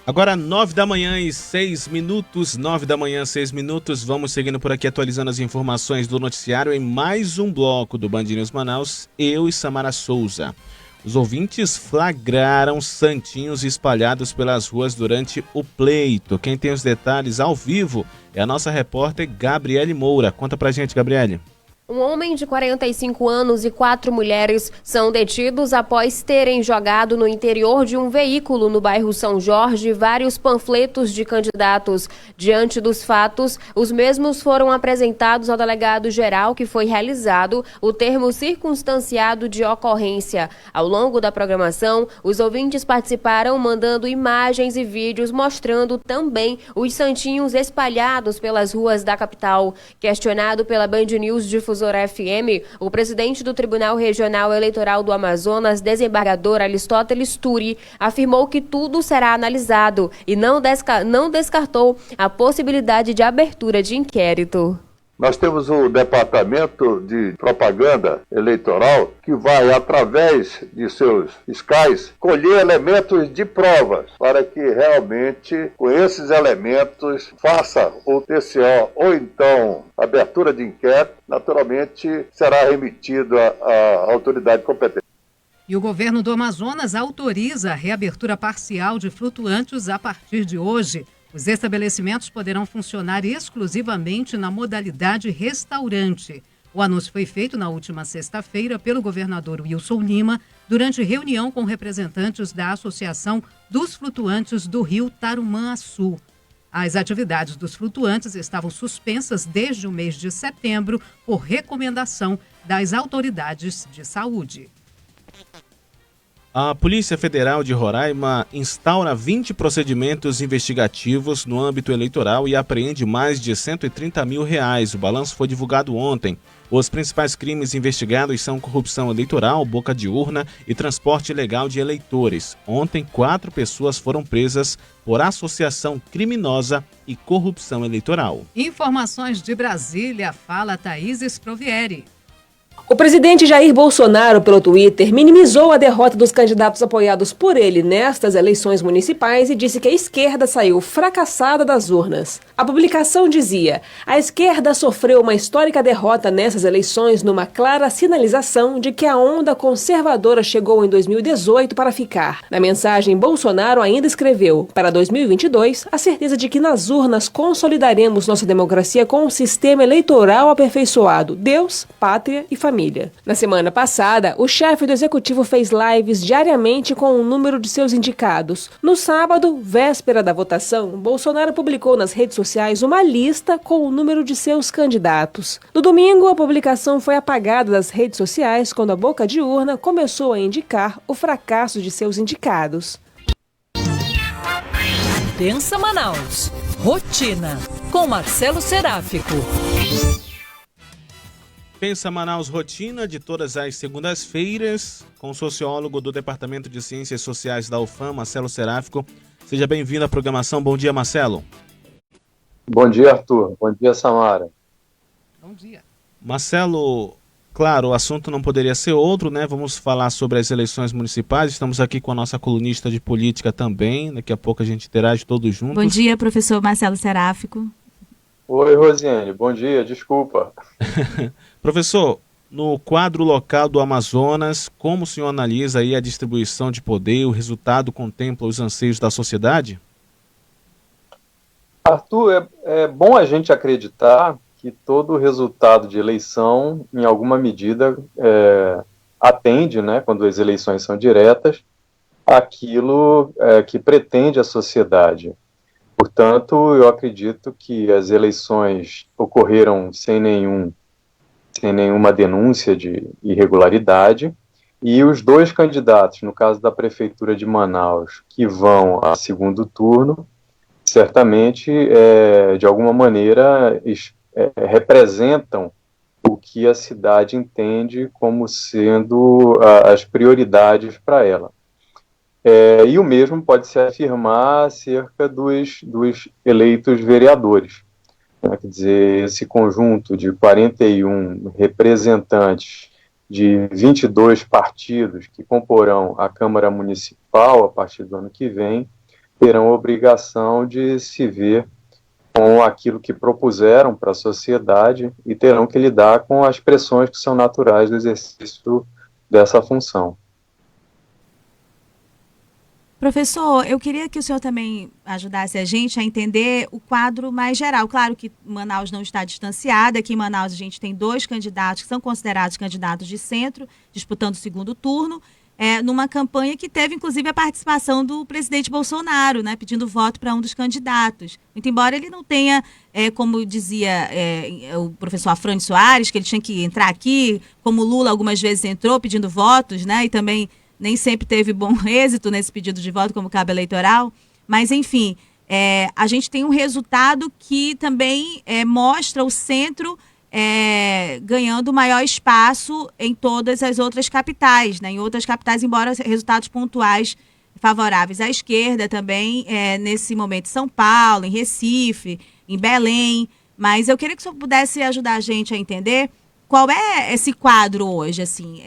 Agora 9 da manhã e 6 minutos, 9 da manhã, 6 minutos. Vamos seguindo por aqui, atualizando as informações do noticiário em mais um bloco do Band News Manaus. Eu e Samara Souza. Os ouvintes flagraram santinhos espalhados pelas ruas durante o pleito. Quem tem os detalhes ao vivo é a nossa repórter Gabriele Moura. Conta pra gente, Gabriele. Um homem de 45 anos e 4 mulheres são detidos após terem jogado no interior de um veículo no bairro São Jorge vários panfletos de candidatos. Diante dos fatos, os mesmos foram apresentados ao delegado-geral, que foi realizado o termo circunstanciado de ocorrência. Ao longo da programação, os ouvintes participaram mandando imagens e vídeos mostrando também os santinhos espalhados pelas ruas da capital. Questionado pela Band News Difusora FM, o presidente do Tribunal Regional Eleitoral do Amazonas, desembargador Aristóteles Turi, afirmou que tudo será analisado e não descartou a possibilidade de abertura de inquérito. Nós temos o Departamento de Propaganda Eleitoral que vai, através de seus fiscais, colher elementos de provas para que realmente, com esses elementos, faça o TCO ou então abertura de inquérito. Naturalmente, será remetido à autoridade competente. E o governo do Amazonas autoriza a reabertura parcial de flutuantes a partir de hoje. Os estabelecimentos poderão funcionar exclusivamente na modalidade restaurante. O anúncio foi feito na última sexta-feira pelo governador Wilson Lima durante reunião com representantes da Associação dos Flutuantes do Rio Tarumã-Açu. As atividades dos flutuantes estavam suspensas desde o mês de setembro por recomendação das autoridades de saúde. A Polícia Federal de Roraima instaura 20 procedimentos investigativos no âmbito eleitoral e apreende mais de R$130 mil. O balanço foi divulgado ontem. Os principais crimes investigados são corrupção eleitoral, boca de urna e transporte ilegal de eleitores. Ontem, 4 pessoas foram presas por associação criminosa e corrupção eleitoral. Informações de Brasília, fala Thaís Sprovieri. O presidente Jair Bolsonaro, pelo Twitter, minimizou a derrota dos candidatos apoiados por ele nestas eleições municipais e disse que a esquerda saiu fracassada das urnas. A publicação dizia: a esquerda sofreu uma histórica derrota nessas eleições numa clara sinalização de que a onda conservadora chegou em 2018 para ficar. Na mensagem, Bolsonaro ainda escreveu: para 2022, a certeza de que nas urnas consolidaremos nossa democracia com um sistema eleitoral aperfeiçoado, Deus, pátria e família. Na semana passada, o chefe do executivo fez lives diariamente com o número de seus indicados. No sábado, véspera da votação, Bolsonaro publicou nas redes sociais uma lista com o número de seus candidatos. No domingo, a publicação foi apagada das redes sociais quando a boca de urna começou a indicar o fracasso de seus indicados. Pensa Manaus. Rotina, com Marcelo Seráfico. Pensa Manaus Rotina, de todas as segundas-feiras, com o sociólogo do Departamento de Ciências Sociais da UFAM, Marcelo Seráfico. Seja bem-vindo à programação. Bom dia, Marcelo. Bom dia, Arthur. Bom dia, Samara. Bom dia. Marcelo, claro, o assunto não poderia ser outro, né? Vamos falar sobre as eleições municipais. Estamos aqui com a nossa colunista de política também. Daqui a pouco a gente interage todos juntos. Bom dia, professor Marcelo Seráfico. Oi, Rosiane, bom dia, desculpa. Professor, no quadro local do Amazonas, como o senhor analisa aí a distribuição de poder? O resultado contempla os anseios da sociedade? Arthur, é bom a gente acreditar que todo resultado de eleição, em alguma medida, atende, né, quando as eleições são diretas, aquilo que pretende a sociedade. Portanto, eu acredito que as eleições ocorreram sem nenhuma denúncia de irregularidade, e os dois candidatos, no caso da Prefeitura de Manaus, que vão a segundo turno, certamente, de alguma maneira, representam o que a cidade entende como sendo as prioridades para ela. E o mesmo pode se afirmar acerca dos eleitos vereadores. Quer dizer, esse conjunto de 41 representantes de 22 partidos que comporão a Câmara Municipal a partir do ano que vem, terão a obrigação de se ver com aquilo que propuseram para a sociedade e terão que lidar com as pressões que são naturais do exercício dessa função. Professor, eu queria que o senhor também ajudasse a gente a entender o quadro mais geral. Claro que Manaus não está distanciada. Aqui em Manaus a gente tem 2 candidatos que são considerados candidatos de centro, disputando o segundo turno, numa campanha que teve, inclusive, a participação do presidente Bolsonaro, né, pedindo voto para um dos candidatos. Muito embora ele não tenha, como dizia o professor Afrânio Soares, que ele tinha que entrar aqui, como Lula algumas vezes entrou pedindo votos, né, e também nem sempre teve bom êxito nesse pedido de voto como cabo eleitoral, mas enfim, a gente tem um resultado que também mostra o centro ganhando maior espaço em todas as outras capitais, né? Em outras capitais, embora resultados pontuais favoráveis à esquerda também, nesse momento em São Paulo, em Recife, em Belém, mas eu queria que o senhor pudesse ajudar a gente a entender qual é esse quadro hoje, assim,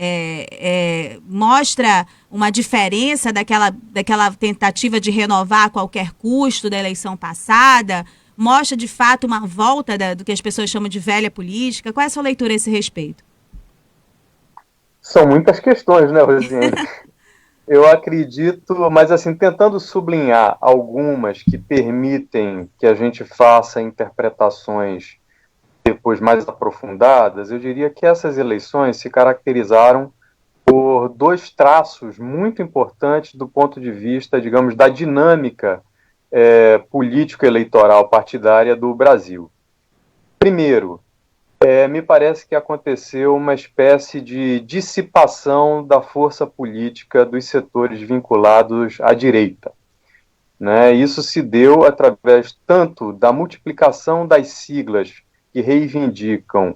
mostra uma diferença daquela tentativa de renovar a qualquer custo da eleição passada, mostra de fato uma volta do que as pessoas chamam de velha política? Qual é a sua leitura a esse respeito? São muitas questões, né, Rosiane? Eu acredito, mas assim, tentando sublinhar algumas que permitem que a gente faça interpretações depois mais aprofundadas, eu diria que essas eleições se caracterizaram por 2 traços muito importantes do ponto de vista, digamos, da dinâmica político-eleitoral partidária do Brasil. Primeiro, me parece que aconteceu uma espécie de dissipação da força política dos setores vinculados à direita, né? Isso se deu através tanto da multiplicação das siglas que reivindicam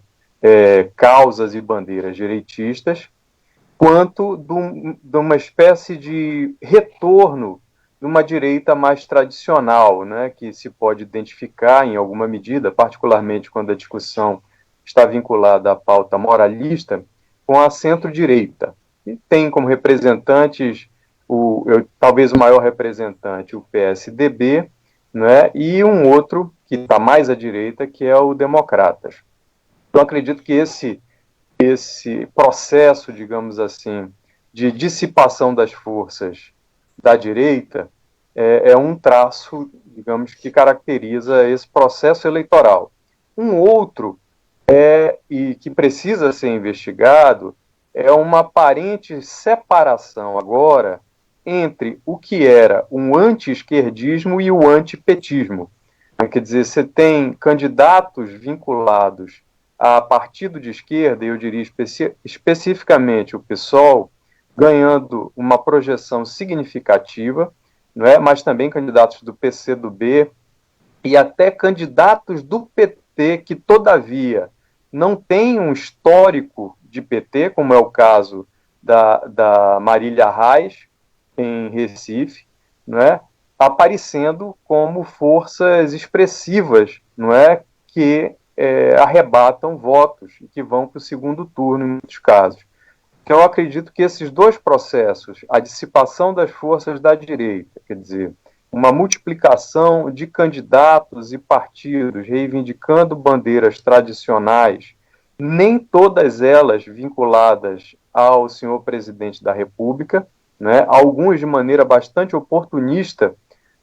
causas e bandeiras direitistas, quanto de uma espécie de retorno de uma direita mais tradicional, né, que se pode identificar em alguma medida, particularmente quando a discussão está vinculada à pauta moralista, com a centro-direita. E tem como representantes, talvez o maior representante, o PSDB, né, e um outro que está mais à direita, que é o Democratas. Então, acredito que esse processo, digamos assim, de dissipação das forças da direita é um traço, digamos, que caracteriza esse processo eleitoral. Um outro, e que precisa ser investigado, é uma aparente separação agora entre o que era um anti-esquerdismo e o antipetismo. Quer dizer, você tem candidatos vinculados a partido de esquerda, e eu diria especificamente o PSOL, ganhando uma projeção significativa, não é? Mas também candidatos do PCdoB e até candidatos do PT que, todavia, não têm um histórico de PT, como é o caso da Marília Reis, em Recife, não é? Aparecendo como forças expressivas, não é? Que arrebatam votos e que vão para o segundo turno, em muitos casos. Então, eu acredito que esses 2 processos, a dissipação das forças da direita, quer dizer, uma multiplicação de candidatos e partidos reivindicando bandeiras tradicionais, nem todas elas vinculadas ao senhor presidente da República, né, alguns de maneira bastante oportunista,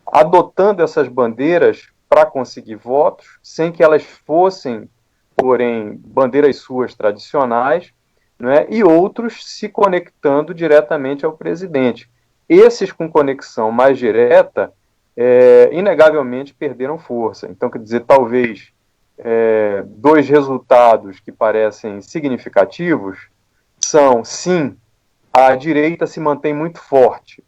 adotando essas bandeiras para conseguir votos, sem que elas fossem, porém, bandeiras suas tradicionais, né, e outros se conectando diretamente ao presidente. Esses com conexão mais direta, inegavelmente perderam força. Então, quer dizer, talvez dois resultados que parecem significativos são, sim, a direita se mantém muito forte.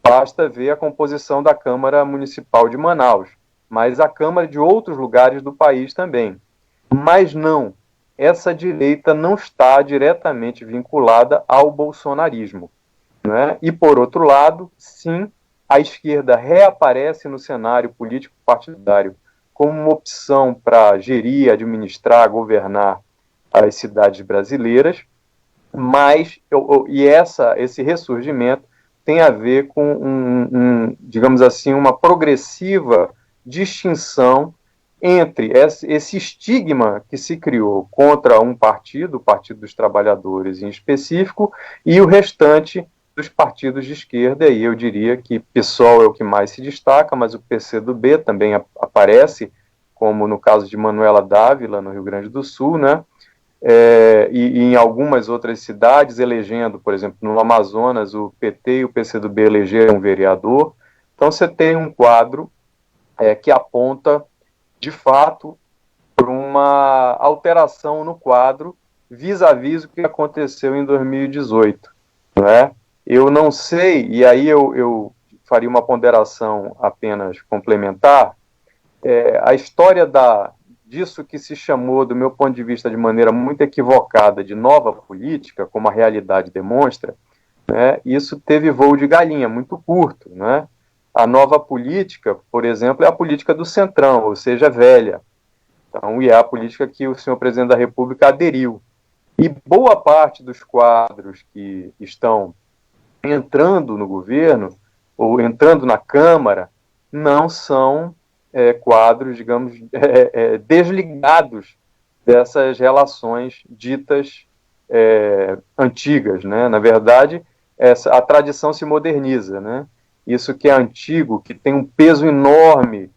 Basta ver a composição da Câmara Municipal de Manaus, mas a Câmara de outros lugares do país também. Mas não, essa direita não está diretamente vinculada ao bolsonarismo, né? E, por outro lado, sim, a esquerda reaparece no cenário político partidário como uma opção para gerir, administrar, governar as cidades brasileiras, mas esse ressurgimento tem a ver com, digamos assim, uma progressiva distinção entre esse estigma que se criou contra um partido, o Partido dos Trabalhadores em específico, e o restante dos partidos de esquerda, e eu diria que PSOL é o que mais se destaca, mas o PCdoB também aparece, como no caso de Manuela Dávila, no Rio Grande do Sul, né? E em algumas outras cidades, elegendo, por exemplo, no Amazonas, o PT e o PCdoB elegeram um vereador. Então você tem um quadro que aponta, de fato, por uma alteração no quadro vis-à-vis o que aconteceu em 2018, não é? Eu não sei, e aí eu faria uma ponderação apenas complementar, a história disso que se chamou, do meu ponto de vista, de maneira muito equivocada, de nova política, como a realidade demonstra, né, isso teve voo de galinha, muito curto, né? A nova política, por exemplo, é a política do centrão, ou seja, velha. Então, e é a política que o senhor presidente da República aderiu. E boa parte dos quadros que estão entrando no governo, ou entrando na Câmara, não são quadros, digamos, desligados dessas relações ditas antigas, né? Na verdade, a tradição se moderniza, né? Isso que é antigo, que tem um peso enorme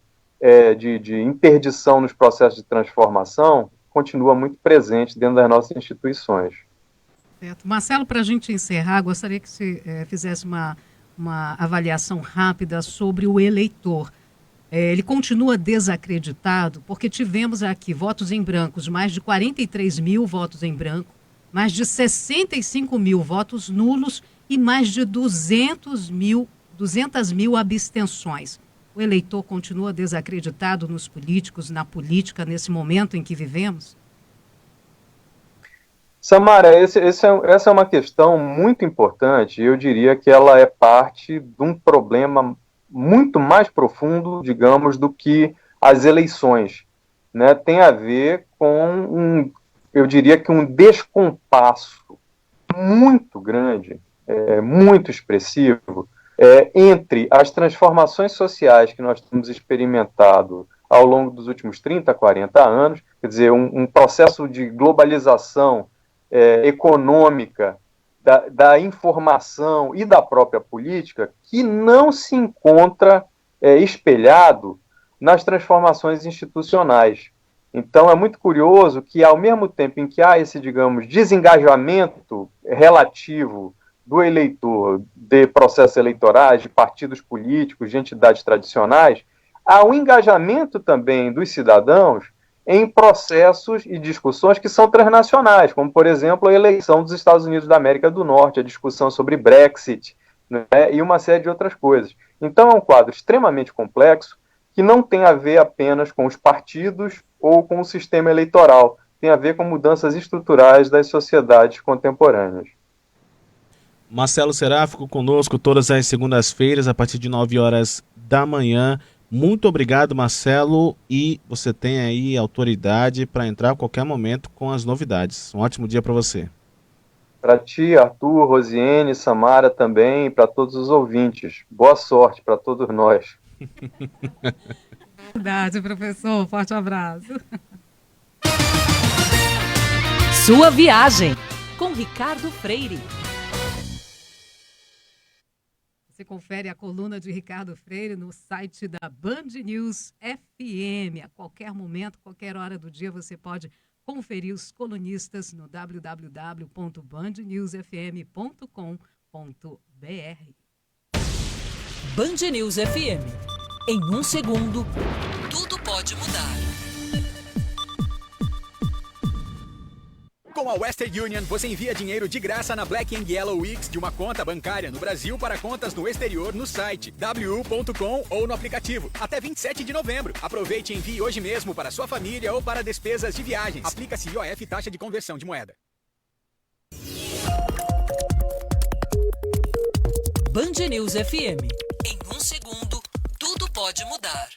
de interdição nos processos de transformação, continua muito presente dentro das nossas instituições. Certo. Marcelo, para a gente encerrar, gostaria que você fizesse uma avaliação rápida sobre o eleitor. Ele continua desacreditado, porque tivemos aqui votos em brancos, mais de 43 mil votos em branco, mais de 65 mil votos nulos e mais de 200 mil abstenções. O eleitor continua desacreditado nos políticos, na política, nesse momento em que vivemos? Samara, essa é uma questão muito importante. Eu diria que ela é parte de um problema muito mais profundo, digamos, do que as eleições, né? Tem a ver com eu diria que um descompasso muito grande, muito expressivo, entre as transformações sociais que nós temos experimentado ao longo dos últimos 30, 40 anos, quer dizer, um processo de globalização econômica, da informação e da própria política, que não se encontra espelhado nas transformações institucionais. Então, é muito curioso que, ao mesmo tempo em que há esse, digamos, desengajamento relativo do eleitor de processos eleitorais, de partidos políticos, de entidades tradicionais, há um engajamento também dos cidadãos em processos e discussões que são transnacionais, como, por exemplo, a eleição dos Estados Unidos da América do Norte, a discussão sobre Brexit, né, e uma série de outras coisas. Então, é um quadro extremamente complexo que não tem a ver apenas com os partidos ou com o sistema eleitoral, tem a ver com mudanças estruturais das sociedades contemporâneas. Marcelo Seráfico conosco todas as segundas-feiras, a partir de 9 horas da manhã. Muito obrigado, Marcelo, e você tem aí autoridade para entrar a qualquer momento com as novidades. Um ótimo dia para você. Para ti, Arthur, Rosiane, Samara também, e para todos os ouvintes. Boa sorte para todos nós. Verdade, professor. Forte abraço. Sua viagem com Ricardo Freire. Você confere a coluna de Ricardo Freire no site da Band News FM. A qualquer momento, qualquer hora do dia, você pode conferir os colunistas no www.bandnewsfm.com.br. Band News FM. Em um segundo, tudo pode mudar. Com a Western Union, você envia dinheiro de graça na Black & Yellow Weeks de uma conta bancária no Brasil para contas no exterior no site wu.com ou no aplicativo. Até 27 de novembro. Aproveite e envie hoje mesmo para sua família ou para despesas de viagens. Aplica-se IOF, taxa de conversão de moeda. Band News FM. Em um segundo, tudo pode mudar.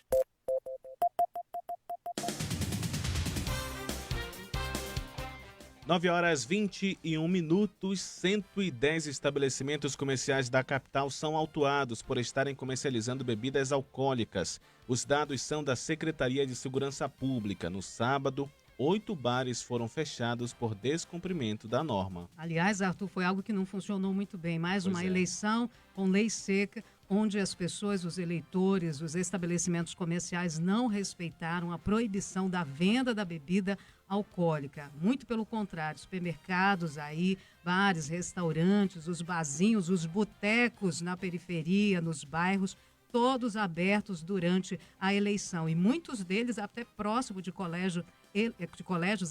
Nove horas 21 minutos, 110 estabelecimentos comerciais da capital são autuados por estarem comercializando bebidas alcoólicas. Os dados são da Secretaria de Segurança Pública. No sábado, 8 bares foram fechados por descumprimento da norma. Aliás, Arthur, foi algo que não funcionou muito bem. Mais uma eleição com lei seca, onde as pessoas, os eleitores, os estabelecimentos comerciais não respeitaram a proibição da venda da bebida alcoólica. Muito pelo contrário, supermercados aí, bares, restaurantes, os barzinhos, os botecos na periferia, nos bairros, todos abertos durante a eleição. E muitos deles até próximo de colégios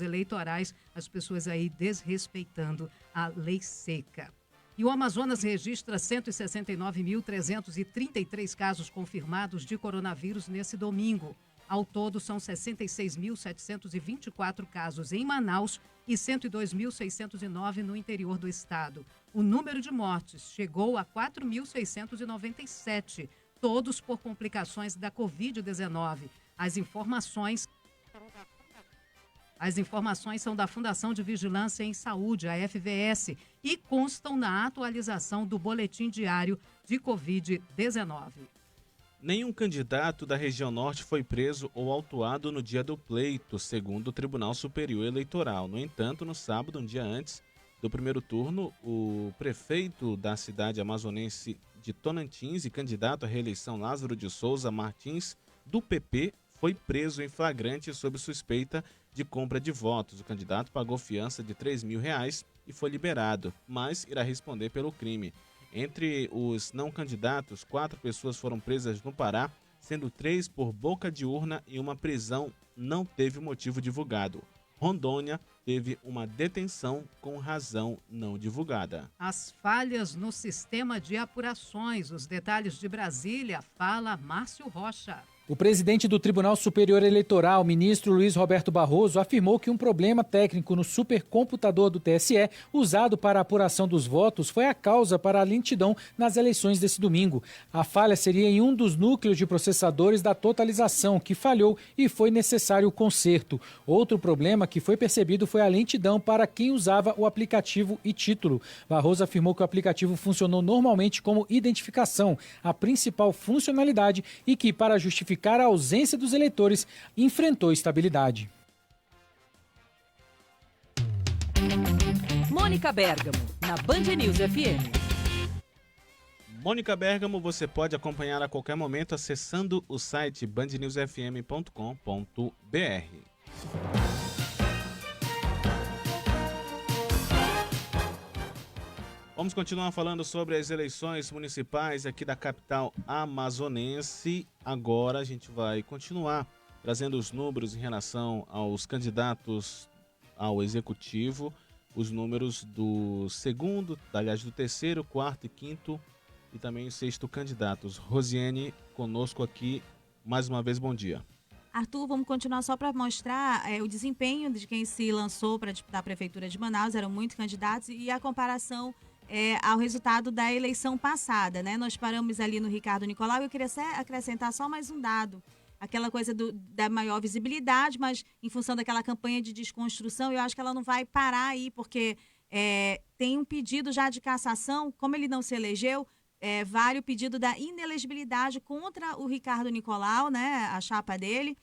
eleitorais, as pessoas aí desrespeitando a lei seca. E o Amazonas registra 169.333 casos confirmados de coronavírus nesse domingo. Ao todo, são 66.724 casos em Manaus e 102.609 no interior do estado. O número de mortes chegou a 4.697, todos por complicações da Covid-19. As informações são da Fundação de Vigilância em Saúde, a FVS, e constam na atualização do Boletim Diário de Covid-19. Nenhum candidato da região norte foi preso ou autuado no dia do pleito, segundo o Tribunal Superior Eleitoral. No entanto, no sábado, um dia antes do primeiro turno, o prefeito da cidade amazonense de Tonantins e candidato à reeleição Lázaro de Souza Martins, do PP, foi preso em flagrante sob suspeita de compra de votos. O candidato pagou fiança de R$3.000 e foi liberado, mas irá responder pelo crime. Entre os não candidatos, 4 pessoas foram presas no Pará, sendo 3 por boca de urna e uma prisão não teve motivo divulgado. Rondônia teve uma detenção com razão não divulgada. As falhas no sistema de apurações. Os detalhes de Brasília, fala Márcio Rocha. O presidente do Tribunal Superior Eleitoral, ministro Luiz Roberto Barroso, afirmou que um problema técnico no supercomputador do TSE, usado para a apuração dos votos, foi a causa para a lentidão nas eleições desse domingo. A falha seria em um dos núcleos de processadores da totalização, que falhou e foi necessário o conserto. Outro problema que foi percebido foi a lentidão para quem usava o aplicativo e título. Barroso afirmou que o aplicativo funcionou normalmente como identificação, a principal funcionalidade, e que, para justificar a ausência dos eleitores, enfrentou estabilidade. Mônica Bergamo, na Band News FM. Mônica Bergamo, você pode acompanhar a qualquer momento acessando o site bandnewsfm.com.br. Vamos continuar falando sobre as eleições municipais aqui da capital amazonense. Agora a gente vai continuar trazendo os números em relação aos candidatos ao executivo, os números do segundo, aliás, do terceiro, quarto e quinto e também o sexto candidatos. Rosiane, conosco aqui, mais uma vez, bom dia. Arthur, vamos continuar só para mostrar o desempenho de quem se lançou para disputar a Prefeitura de Manaus, eram muitos candidatos, e a comparação ao resultado da eleição passada, né? Nós paramos ali no Ricardo Nicolau e eu queria acrescentar só mais um dado. Aquela coisa da maior visibilidade, mas em função daquela campanha de desconstrução, eu acho que ela não vai parar aí, porque tem um pedido já de cassação, como ele não se elegeu, vale o pedido da inelegibilidade contra o Ricardo Nicolau, né, a chapa dele,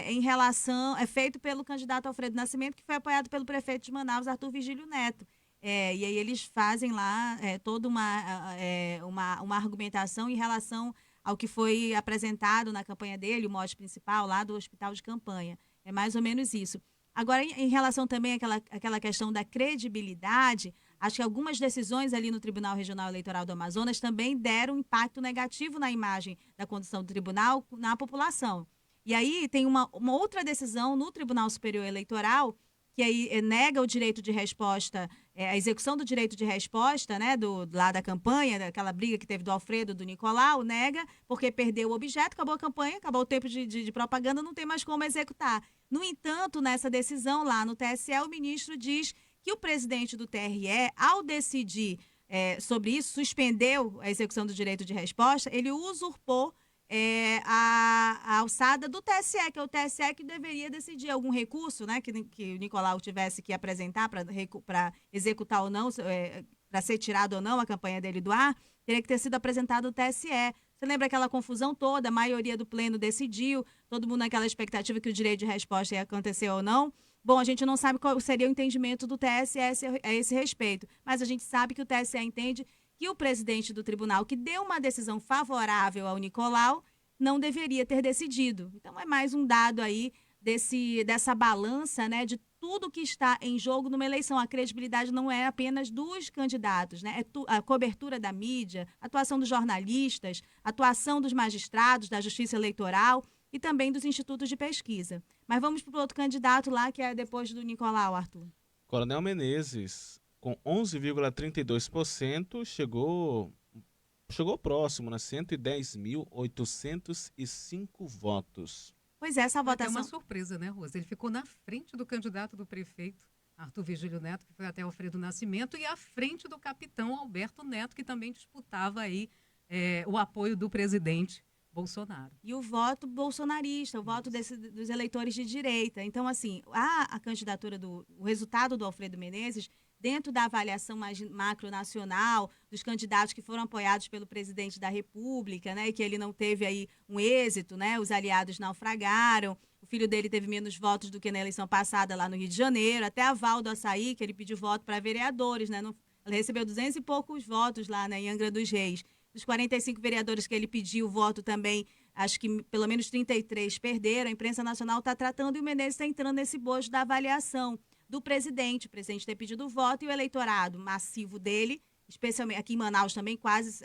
em relação, feito pelo candidato Alfredo Nascimento, que foi apoiado pelo prefeito de Manaus, Arthur Virgílio Neto. E aí eles fazem lá toda uma argumentação em relação ao que foi apresentado na campanha dele, o mote principal lá do hospital de campanha. É mais ou menos isso. Agora, em relação também àquela questão da credibilidade, acho que algumas decisões ali no Tribunal Regional Eleitoral do Amazonas também deram um impacto negativo na imagem da condução do tribunal na população. E aí tem uma outra decisão no Tribunal Superior Eleitoral que aí nega o direito de resposta, a execução do direito de resposta, né, lá da campanha, daquela briga que teve do Alfredo, do Nicolau, nega, porque perdeu o objeto, acabou a campanha, acabou o tempo de propaganda, não tem mais como executar. No entanto, nessa decisão lá no TSE, o ministro diz que o presidente do TRE, ao decidir sobre isso, suspendeu a execução do direito de resposta, ele usurpou a alçada do TSE, que é o TSE que deveria decidir algum recurso, né, que o Nicolau tivesse que apresentar para executar ou não, para ser tirado ou não a campanha dele do ar, teria que ter sido apresentado ao TSE. Você lembra aquela confusão toda? A maioria do pleno decidiu, todo mundo naquela expectativa que o direito de resposta ia acontecer ou não. Bom, a gente não sabe qual seria o entendimento do TSE a esse respeito, mas a gente sabe que o TSE entende que o presidente do tribunal, que deu uma decisão favorável ao Nicolau, não deveria ter decidido. Então, é mais um dado aí dessa balança, né, de tudo que está em jogo numa eleição. A credibilidade não é apenas dos candidatos, né? A cobertura da mídia, a atuação dos jornalistas, a atuação dos magistrados, da Justiça Eleitoral e também dos institutos de pesquisa. Mas vamos para o outro candidato lá, que é depois do Nicolau, Arthur. Coronel Menezes, com 11,32%, chegou próximo, né? 110.805 votos. Pois é, essa votação... É uma surpresa, né, Rosa? Ele ficou na frente do candidato do prefeito, Arthur Virgílio Neto, que foi até Alfredo Nascimento, e à frente do capitão Alberto Neto, que também disputava aí o apoio do presidente Bolsonaro. E o voto bolsonarista, o voto dos eleitores de direita. Então, assim, a candidatura o resultado do Alfredo Menezes, dentro da avaliação mais macronacional, dos candidatos que foram apoiados pelo presidente da República, né, e que ele não teve aí um êxito, né, os aliados naufragaram, o filho dele teve menos votos do que na eleição passada lá no Rio de Janeiro, até a Val do Açaí, que ele pediu voto para vereadores, né, ela recebeu 200 e poucos votos lá, né, em Angra dos Reis. Dos 45 vereadores que ele pediu voto também, acho que pelo menos 33 perderam. A imprensa nacional está tratando e o Menezes está entrando nesse bojo da avaliação do presidente. O presidente ter pedido voto e o eleitorado massivo dele, especialmente aqui em Manaus também, mais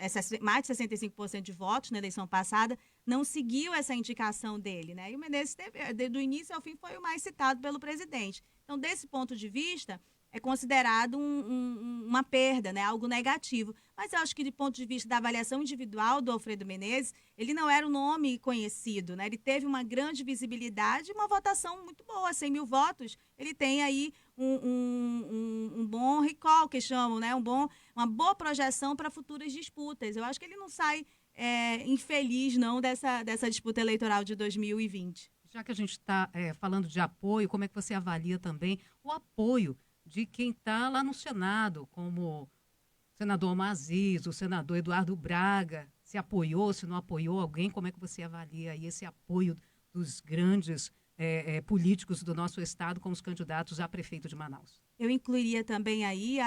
de 65% de votos na eleição passada, não seguiu essa indicação dele, né? E o Menezes, do início ao fim, foi o mais citado pelo presidente. Então, desse ponto de vista, é considerado uma perda, né? Algo negativo. Mas eu acho que, de ponto de vista da avaliação individual do Alfredo Menezes, ele não era um nome conhecido, né? Ele teve uma grande visibilidade e uma votação muito boa, 100 mil votos. Ele tem aí um bom recall, que chamam, né? Uma boa projeção para futuras disputas. Eu acho que ele não sai infeliz, não, dessa disputa eleitoral de 2020. Já que a gente está falando de apoio, como é que você avalia também o apoio de quem está lá no Senado, como o senador Maziz, o senador Eduardo Braga, se apoiou, se não apoiou alguém, como é que você avalia aí esse apoio dos grandes políticos do nosso estado como os candidatos a prefeito de Manaus? Eu incluiria também aí,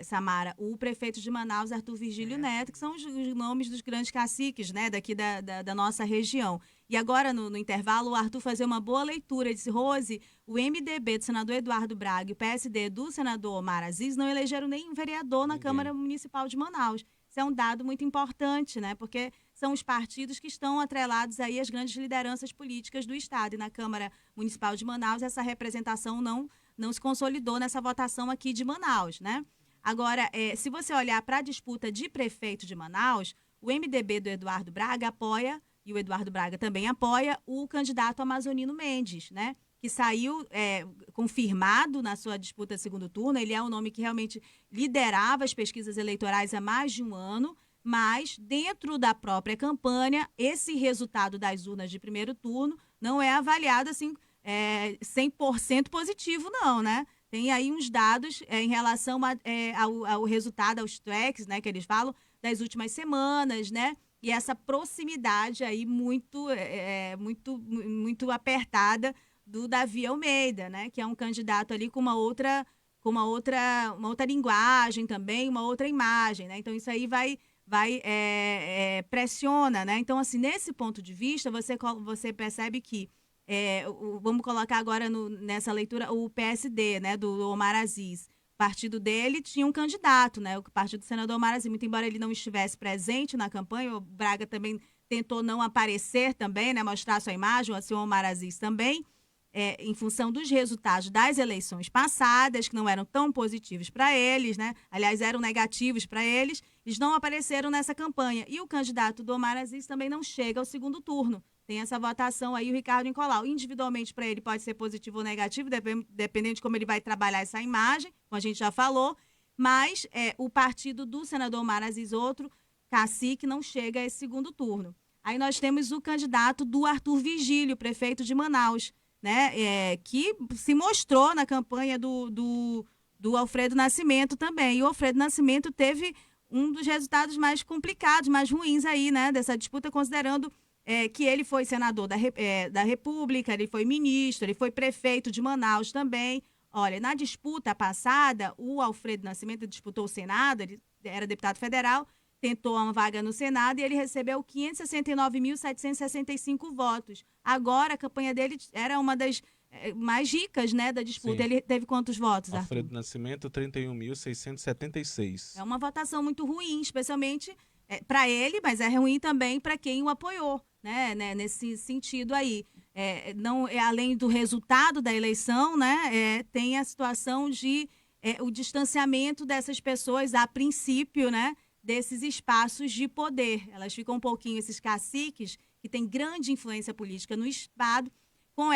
Samara, o prefeito de Manaus, Arthur Virgílio Neto, que são os nomes dos grandes caciques, né, daqui da nossa região. E agora, no intervalo, o Arthur fazer uma boa leitura. Disse, Rose, o MDB do senador Eduardo Braga e o PSD do senador Omar Aziz não elegeram nenhum vereador na Câmara Municipal de Manaus. Isso é um dado muito importante, né? Porque são os partidos que estão atrelados aí às grandes lideranças políticas do Estado. E na Câmara Municipal de Manaus, essa representação não se consolidou nessa votação aqui de Manaus, né? Agora, se você olhar para a disputa de prefeito de Manaus, o MDB do Eduardo Braga apoia, e o Eduardo Braga também apoia, o candidato Amazonino Mendes, né? Que saiu confirmado na sua disputa segundo turno. Ele é um nome que realmente liderava as pesquisas eleitorais há mais de um ano, mas dentro da própria campanha, esse resultado das urnas de primeiro turno não é avaliado assim 100% positivo, não, né? Tem aí uns dados em relação ao resultado, aos tracks, né, que eles falam, das últimas semanas, né? E essa proximidade aí muito apertada do Davi Almeida, né? Que é um candidato ali com uma outra linguagem também, uma outra imagem, né? Então isso aí pressiona, né? Então, assim, nesse ponto de vista, você percebe que, vamos colocar agora nessa leitura o PSD, né, do Omar Aziz. O partido dele tinha um candidato, né, o partido do senador Omar Aziz, muito embora ele não estivesse presente na campanha, o Braga também tentou não aparecer também, né, mostrar sua imagem, assim, o Omar Aziz também, em função dos resultados das eleições passadas, que não eram tão positivos para eles, né? Aliás, eram negativos para eles, eles não apareceram nessa campanha. E o candidato do Omar Aziz também não chega ao segundo turno. Tem essa votação aí, o Ricardo Nicolau. Individualmente, para ele, pode ser positivo ou negativo, dependendo de como ele vai trabalhar essa imagem, como a gente já falou. Mas o partido do senador Omar Aziz, outro cacique, não chega a esse segundo turno. Aí nós temos o candidato do Arthur Vigílio, prefeito de Manaus, né, que se mostrou na campanha do Alfredo Nascimento também. E o Alfredo Nascimento teve um dos resultados mais complicados, mais ruins aí, né, dessa disputa, considerando que ele foi senador da República, ele foi ministro, ele foi prefeito de Manaus também. Olha, na disputa passada, o Alfredo Nascimento disputou o Senado, ele era deputado federal, tentou uma vaga no Senado e ele recebeu 569.765 votos. Agora, a campanha dele era uma das mais ricas, né, da disputa. Sim. Ele teve quantos votos, Arthur? Alfredo Nascimento, 31.676. É uma votação muito ruim, especialmente para ele, mas é ruim também para quem o apoiou, né, nesse sentido aí. Não, além do resultado da eleição, né, tem a situação de o distanciamento dessas pessoas, a princípio, né, desses espaços de poder. Elas ficam um pouquinho, esses caciques, que têm grande influência política no Estado, com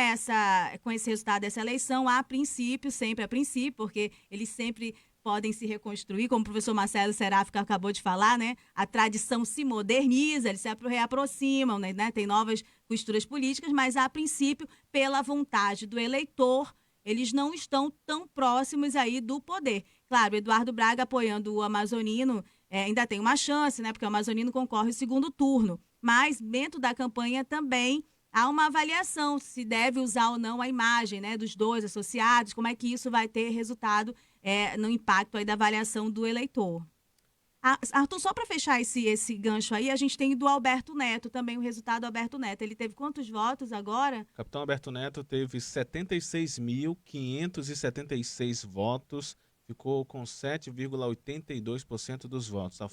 esse resultado dessa eleição, a princípio, sempre a princípio, porque eles sempre podem se reconstruir, como o professor Marcelo Seráfico acabou de falar, né? A tradição se moderniza, eles se reaproximam, né? Tem novas costuras políticas, mas a princípio, pela vontade do eleitor, eles não estão tão próximos aí do poder. Claro, o Eduardo Braga apoiando o amazonino ainda tem uma chance, né? Porque o amazonino concorre ao segundo turno. Mas dentro da campanha também há uma avaliação se deve usar ou não a imagem, né, dos dois associados, como é que isso vai ter resultado no impacto aí da avaliação do eleitor. Arthur, só para fechar esse gancho aí, a gente tem do Alberto Neto também, o resultado do Alberto Neto. Ele teve quantos votos agora? O capitão Alberto Neto teve 76.576 votos, ficou com 7,82% dos votos, à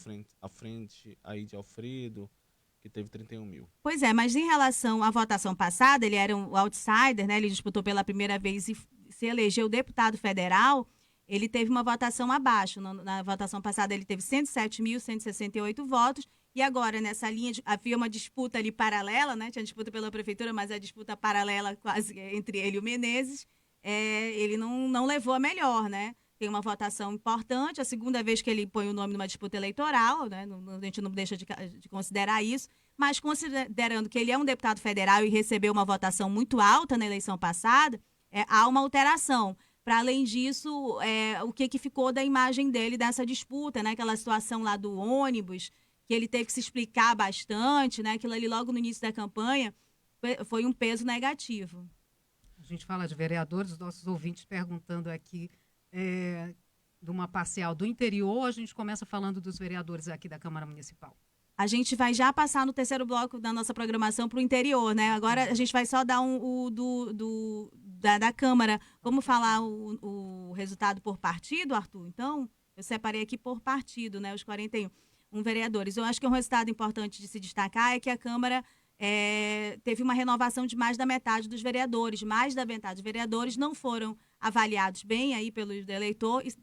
frente aí de Alfredo, que teve 31 mil. Pois é, mas em relação à votação passada, ele era um outsider, né? Ele disputou pela primeira vez e se elegeu deputado federal, ele teve uma votação abaixo. Na votação passada ele teve 107.168 votos, e agora nessa linha, havia uma disputa ali paralela, né? Tinha disputa pela prefeitura, mas a disputa paralela quase entre ele e o Menezes, ele não levou a melhor, né? Tem uma votação importante, a segunda vez que ele põe o nome numa disputa eleitoral, né? A gente não deixa de considerar isso, mas considerando que ele é um deputado federal e recebeu uma votação muito alta na eleição passada, há uma alteração. Para além disso, o que ficou da imagem dele dessa disputa, né? Aquela situação lá do ônibus, que ele teve que se explicar bastante, né? Aquilo ali logo no início da campanha foi um peso negativo. A gente fala de vereadores, os nossos ouvintes perguntando aqui de uma parcial do interior, a gente começa falando dos vereadores aqui da Câmara Municipal. A gente vai já passar no terceiro bloco da nossa programação para o interior, né? Agora a gente vai só dar da Câmara. Vamos falar o resultado por partido, Arthur? Então, eu separei aqui por partido, né? Os 41 vereadores. Eu acho que um resultado importante de se destacar é que a Câmara teve uma renovação de mais da metade dos vereadores. Mais da metade dos vereadores não foram avaliados bem aí pelo eleitor e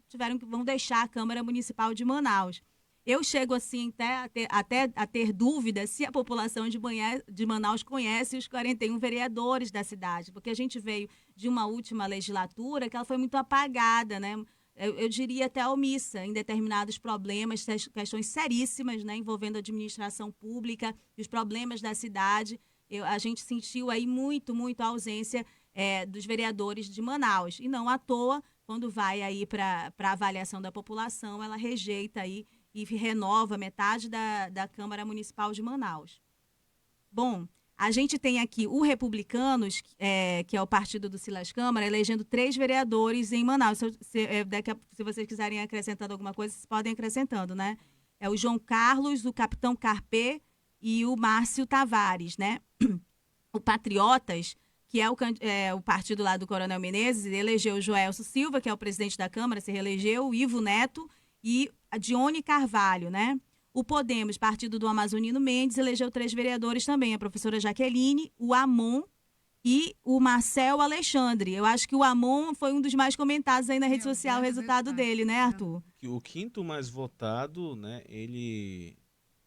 vão deixar a Câmara Municipal de Manaus. Eu chego assim até a ter dúvida se a população de Manaus conhece os 41 vereadores da cidade, porque a gente veio de uma última legislatura que ela foi muito apagada, né? Eu diria até omissa em determinados problemas, questões seríssimas, né, envolvendo a administração pública e os problemas da cidade. A gente sentiu aí muito a ausência dos vereadores de Manaus. E não à toa, quando vai aí para a avaliação da população, ela rejeita aí e renova metade da Câmara Municipal de Manaus. Bom, a gente tem aqui o Republicanos, que é o partido do Silas Câmara, elegendo 3 vereadores em Manaus. Se vocês quiserem acrescentando alguma coisa, vocês podem acrescentando, né? É o João Carlos, o Capitão Carpê e o Márcio Tavares, né? O Patriotas, que é o partido lá do Coronel Menezes, elegeu o Joelso Silva, que é o presidente da Câmara, se reelegeu, o Ivo Neto e a Dione Carvalho, né? O Podemos, partido do Amazonino Mendes, elegeu 3 vereadores também, a professora Jaqueline, o Amon e o Marcel Alexandre. Eu acho que o Amon foi um dos mais comentados aí na rede social, o resultado dele, né, Arthur? O quinto mais votado, né, ele,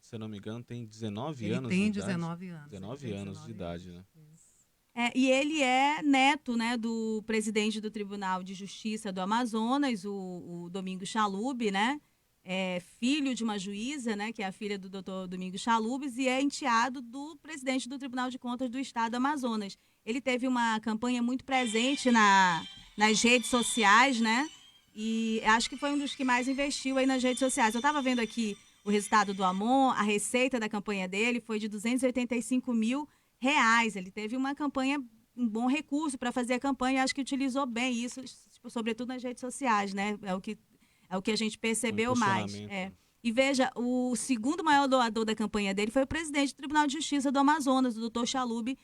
se eu não me engano, tem 19 Ele anos tem de idade. 19 anos. 19 anos de idade, né? E ele é neto, né, do presidente do Tribunal de Justiça do Amazonas, o Domingos Chalub, né? É filho de uma juíza, né, que é a filha do doutor Domingos Chalubes, e é enteado do presidente do Tribunal de Contas do Estado do Amazonas. Ele teve uma campanha muito presente nas redes sociais, né? E acho que foi um dos que mais investiu aí nas redes sociais. Eu estava vendo aqui o resultado do Amon, a receita da campanha dele foi de R$285 mil. Ele teve uma campanha, um bom recurso para fazer a campanha, acho que utilizou bem isso, sobretudo nas redes sociais, né? É o que a gente percebeu mais. E veja, o segundo maior doador da campanha dele foi o presidente do Tribunal de Justiça do Amazonas, o doutor Chalub,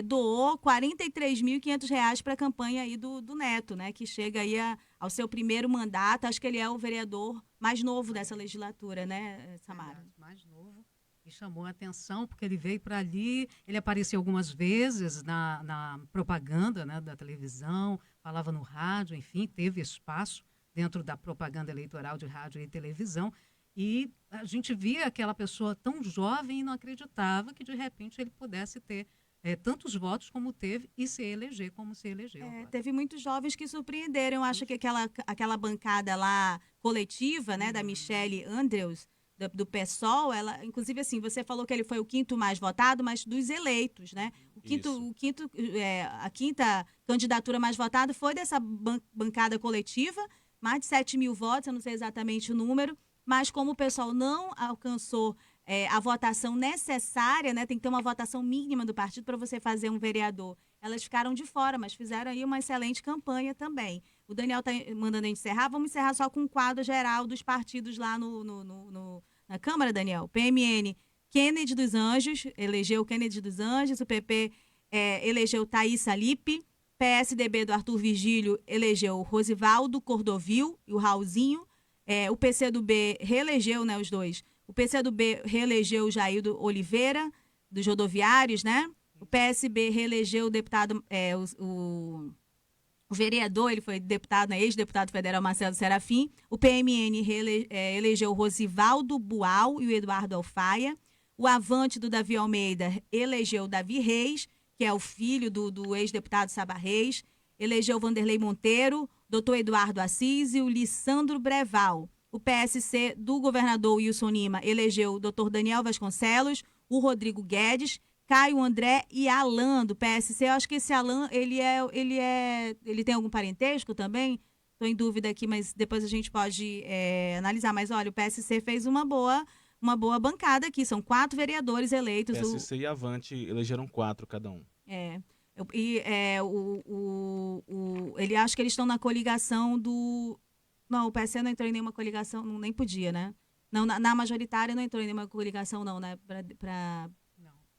doou R$43.500 para a campanha aí do Neto, né? Que chega aí ao seu primeiro mandato. Acho que ele é o vereador mais novo dessa legislatura, né, Samara? Mais novo. E chamou a atenção porque ele veio para ali, ele apareceu algumas vezes na propaganda, né, da televisão, falava no rádio, enfim, teve espaço dentro da propaganda eleitoral de rádio e televisão, e a gente via aquela pessoa tão jovem e não acreditava que de repente ele pudesse ter tantos votos como teve e se eleger como se elegeu. Teve muitos jovens que surpreenderam. Eu acho que aquela bancada lá coletiva, né, da Michele Andrews, do PSOL, ela, inclusive assim, você falou que ele foi o quinto mais votado, mas dos eleitos, né? A quinta candidatura mais votada foi dessa bancada coletiva, mais de 7 mil votos, eu não sei exatamente o número, mas como o pessoal não alcançou a votação necessária, né? Tem que ter uma votação mínima do partido para você fazer um vereador. Elas ficaram de fora, mas fizeram aí uma excelente campanha também. O Daniel está mandando a gente encerrar. Vamos encerrar só com um quadro geral dos partidos lá na Câmara, Daniel. PMN, Kennedy dos Anjos, elegeu Kennedy dos Anjos. O PP elegeu Thaís Salipe. PSDB do Arthur Vigílio elegeu o Rosivaldo Cordovil e o Raulzinho. O PCdoB reelegeu, né, os dois. O PCdoB reelegeu o Jaildo Oliveira, dos rodoviários, né? O PSB reelegeu o deputado, o vereador, ele foi deputado, né, ex-deputado federal Marcelo Serafim. O PMN elegeu o Rosivaldo Bual e o Eduardo Alfaia. O Avante do Davi Almeida elegeu o Davi Reis, que é o filho do ex-deputado Saba Reis. Elegeu o Vanderlei Monteiro, doutor Eduardo Assis e o Lissandro Breval. O PSC do governador Wilson Lima elegeu o doutor Daniel Vasconcelos, o Rodrigo Guedes, Caio André e Alan, do PSC. Eu acho que esse Alan, ele tem algum parentesco também? Estou em dúvida aqui, mas depois a gente pode analisar. Mas, olha, o PSC fez uma boa bancada aqui. São 4 vereadores eleitos. PSC e Avante elegeram 4 cada um. Ele acha que eles estão na coligação do... Não, o PSC não entrou em nenhuma coligação, nem podia, né? Não, na majoritária não entrou em nenhuma coligação, não, né?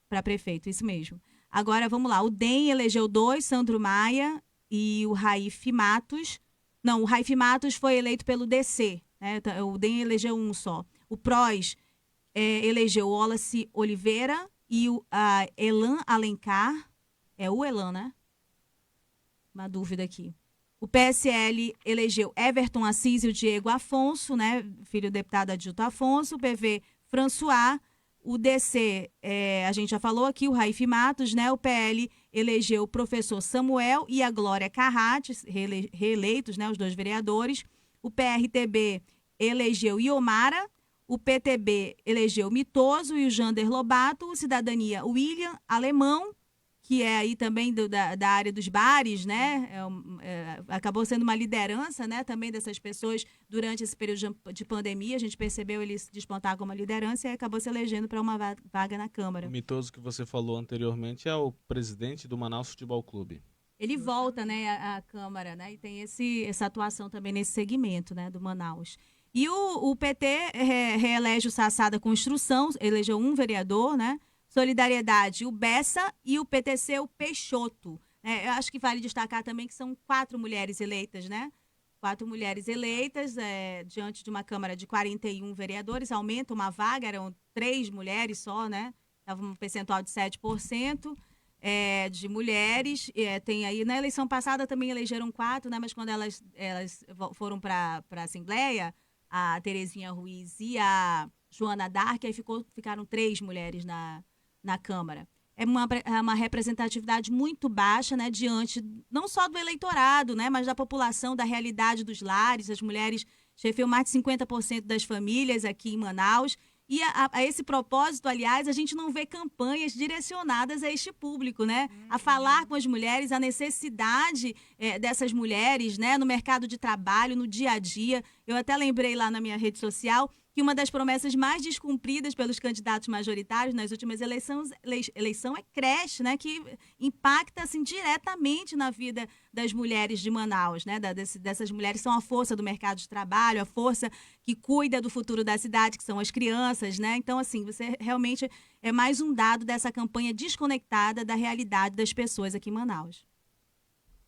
Para prefeito, isso mesmo. Agora, vamos lá. O DEM elegeu 2, Sandro Maia e o Raif Matos. Não, o Raif Matos foi eleito pelo DC, né? O DEM elegeu 1 só. O PROS elegeu o Wallace Oliveira e o Elan Alencar. É o Elan, né? Uma dúvida aqui. O PSL elegeu Everton Assis e o Diego Afonso, né? Filho do deputado Adilto Afonso. O PV, François. O DC, a gente já falou aqui, o Raif Matos, né? O PL elegeu o professor Samuel e a Glória Carrates, reeleitos, né? Os 2 vereadores. O PRTB elegeu Iomara. O PTB elegeu Mitoso e o Jander Lobato. O Cidadania, William Alemão. que é aí também da área dos bares, né? Acabou sendo uma liderança, né, também dessas pessoas durante esse período de pandemia. A gente percebeu ele se despontar como liderança e acabou se elegendo para uma vaga na Câmara. O mitoso que você falou anteriormente é o presidente do Manaus Futebol Clube. Ele volta, né, à Câmara, né, e tem essa atuação também nesse segmento, né, do Manaus. E o PT reelege o Sassá da Construção, elegeu um vereador, né? Solidariedade, o Bessa, e o PTC, o Peixoto. Eu acho que vale destacar também que são 4 mulheres eleitas, né? 4 mulheres eleitas diante de uma Câmara de 41 vereadores, aumenta uma vaga, eram 3 mulheres só, né? Estava um percentual de 7%. De mulheres, tem aí, na eleição passada também elegeram 4, né, mas quando elas foram para a Assembleia, a Terezinha Ruiz e a Joana Dark, aí ficaram 3 mulheres na Câmara. É uma representatividade muito baixa, né, diante não só do eleitorado, né, mas da população, da realidade dos lares. As mulheres chefiam mais de 50% das famílias aqui em Manaus. E a esse propósito, aliás, a gente não vê campanhas direcionadas a este público, né? A falar com as mulheres, a necessidade dessas mulheres, né? No mercado de trabalho, no dia a dia. Eu até lembrei lá na minha rede social que uma das promessas mais descumpridas pelos candidatos majoritários nas últimas eleição é creche, né? Que impacta assim, diretamente na vida das mulheres de Manaus, né? Dessas mulheres são a força do mercado de trabalho, a força que cuida do futuro da cidade, que são as crianças, né? Então, assim, você realmente é mais um dado dessa campanha desconectada da realidade das pessoas aqui em Manaus.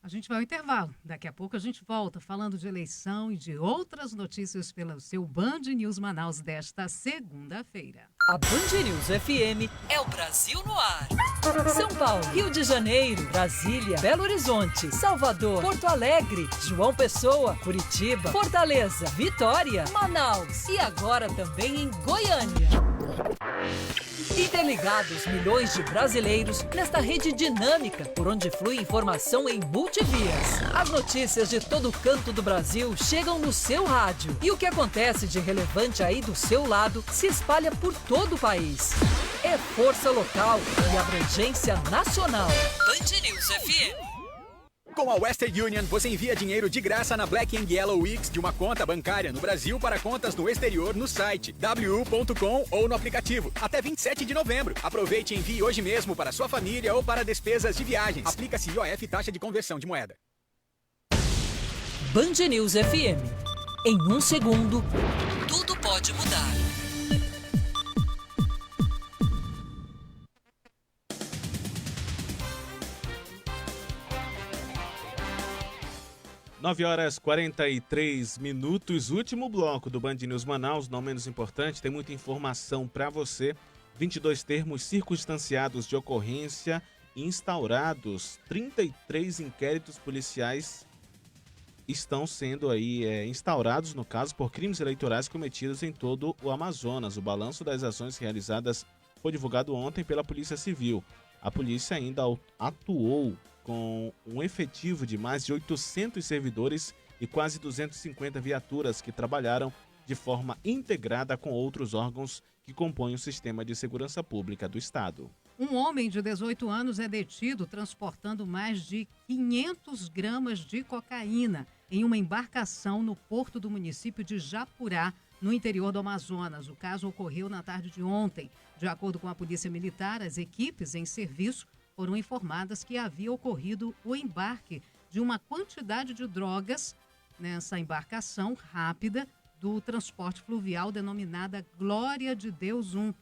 A gente vai ao intervalo. Daqui a pouco a gente volta falando de eleição e de outras notícias pelo seu Band News Manaus desta segunda-feira. A Band News FM é o Brasil no ar. São Paulo, Rio de Janeiro, Brasília, Belo Horizonte, Salvador, Porto Alegre, João Pessoa, Curitiba, Fortaleza, Vitória, Manaus e agora também em Goiânia. Interligados milhões de brasileiros nesta rede dinâmica por onde flui informação em multivias. As notícias de todo canto do Brasil chegam no seu rádio. E o que acontece de relevante aí do seu lado se espalha por todo o país. É força local e abrangência nacional. Band News FM. Com a Western Union, você envia dinheiro de graça na Black & Yellow Weeks de uma conta bancária no Brasil para contas no exterior no site wu.com ou no aplicativo. Até 27 de novembro. Aproveite e envie hoje mesmo para sua família ou para despesas de viagens. Aplica-se IOF, taxa de conversão de moeda. Band News FM. Em um segundo, tudo pode mudar. Nove horas 43 minutos, último bloco do Band News Manaus, não menos importante, tem muita informação para você. 22 termos circunstanciados de ocorrência instaurados, 33 inquéritos policiais estão sendo aí instaurados, no caso, por crimes eleitorais cometidos em todo o Amazonas. O balanço das ações realizadas foi divulgado ontem pela Polícia Civil. A polícia ainda atuou com um efetivo de mais de 800 servidores e quase 250 viaturas que trabalharam de forma integrada com outros órgãos que compõem o sistema de segurança pública do Estado. Um homem de 18 anos é detido transportando mais de 500 gramas de cocaína em uma embarcação no porto do município de Japurá, no interior do Amazonas. O caso ocorreu na tarde de ontem. De acordo com a Polícia Militar, as equipes em serviço foram informadas que havia ocorrido o embarque de uma quantidade de drogas nessa embarcação rápida do transporte fluvial denominada Glória de Deus 1,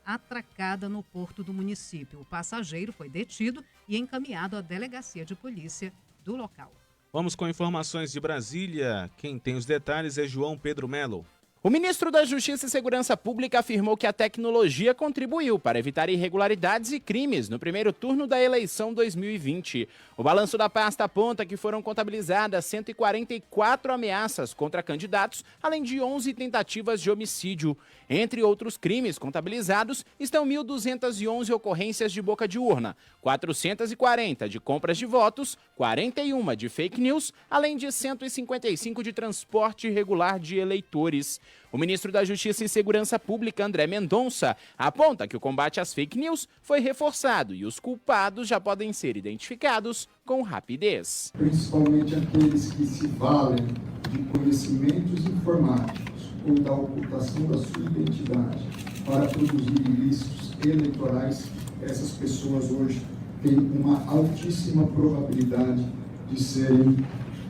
atracada no porto do município. O passageiro foi detido e encaminhado à delegacia de polícia do local. Vamos com informações de Brasília. Quem tem os detalhes é João Pedro Melo. O ministro da Justiça e Segurança Pública afirmou que a tecnologia contribuiu para evitar irregularidades e crimes no primeiro turno da eleição 2020. O balanço da pasta aponta que foram contabilizadas 144 ameaças contra candidatos, além de 11 tentativas de homicídio. Entre outros crimes contabilizados estão 1.211 ocorrências de boca de urna, 440 de compras de votos, 41 de fake news, além de 155 de transporte irregular de eleitores. O ministro da Justiça e Segurança Pública, André Mendonça, aponta que o combate às fake news foi reforçado e os culpados já podem ser identificados com rapidez. Principalmente aqueles que se valem de conhecimentos informáticos ou da ocultação da sua identidade para produzir ilícitos eleitorais, essas pessoas hoje têm uma altíssima probabilidade de serem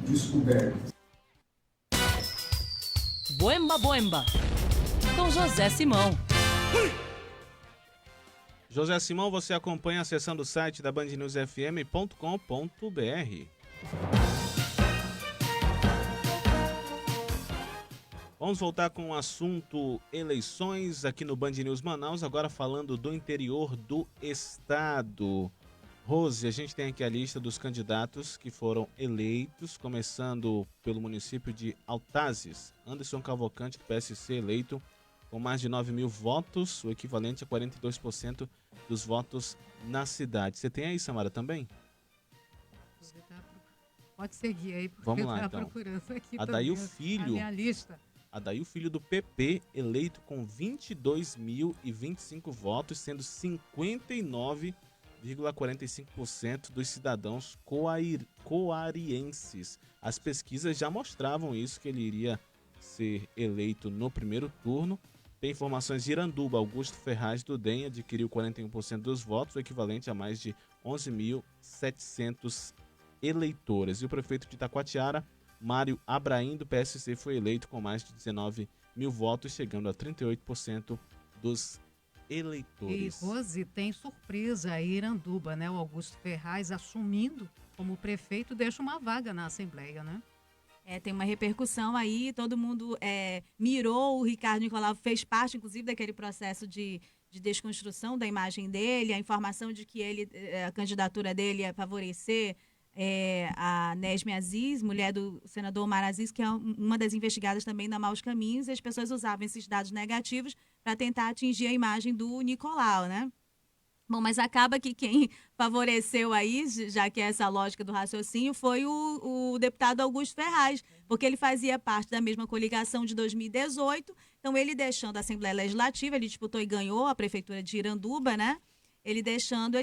descobertas. Boemba Boemba, com José Simão. José Simão, você acompanha acessando o site da bandnewsfm.com.br. Vamos voltar com o assunto eleições aqui no Band News Manaus, agora falando do interior do estado. Rose, a gente tem aqui a lista dos candidatos que foram eleitos, começando pelo município de Altazes. Anderson Cavalcante, do PSC, eleito com mais de 9 mil votos, o equivalente a 42% dos votos na cidade. Você tem aí, Samara, também? Pode seguir aí, porque vamos lá, tá então. Procurando aqui Adair também Filho, a minha lista. Adair Filho do PP, eleito com 22.025 votos, sendo 59,45% dos cidadãos coarienses. As pesquisas já mostravam isso, que ele iria ser eleito no primeiro turno. Tem informações de Iranduba. Augusto Ferraz do DEM adquiriu 41% dos votos, o equivalente a mais de 11.700 eleitores. E o prefeito de Itacoatiara, Mário Abraim, do PSC, foi eleito com mais de 19 mil votos, chegando a 38% dos eleitores. E, Rose, tem surpresa aí, Iranduba, né? O Augusto Ferraz assumindo como prefeito deixa uma vaga na Assembleia, né? Tem uma repercussão aí, todo mundo mirou o Ricardo Nicolau, fez parte, inclusive, daquele processo de desconstrução da imagem dele, a informação de que a candidatura dele ia favorecer a Nesme Aziz, mulher do senador Omar Aziz, que é uma das investigadas também da Maus Caminhos, e as pessoas usavam esses dados negativos para tentar atingir a imagem do Nicolau, né? Bom, mas acaba que quem favoreceu aí, já que é essa lógica do raciocínio, foi o deputado Augusto Ferraz, porque ele fazia parte da mesma coligação de 2018, então ele deixando a Assembleia Legislativa, ele disputou e ganhou a prefeitura de Iranduba, né? Ele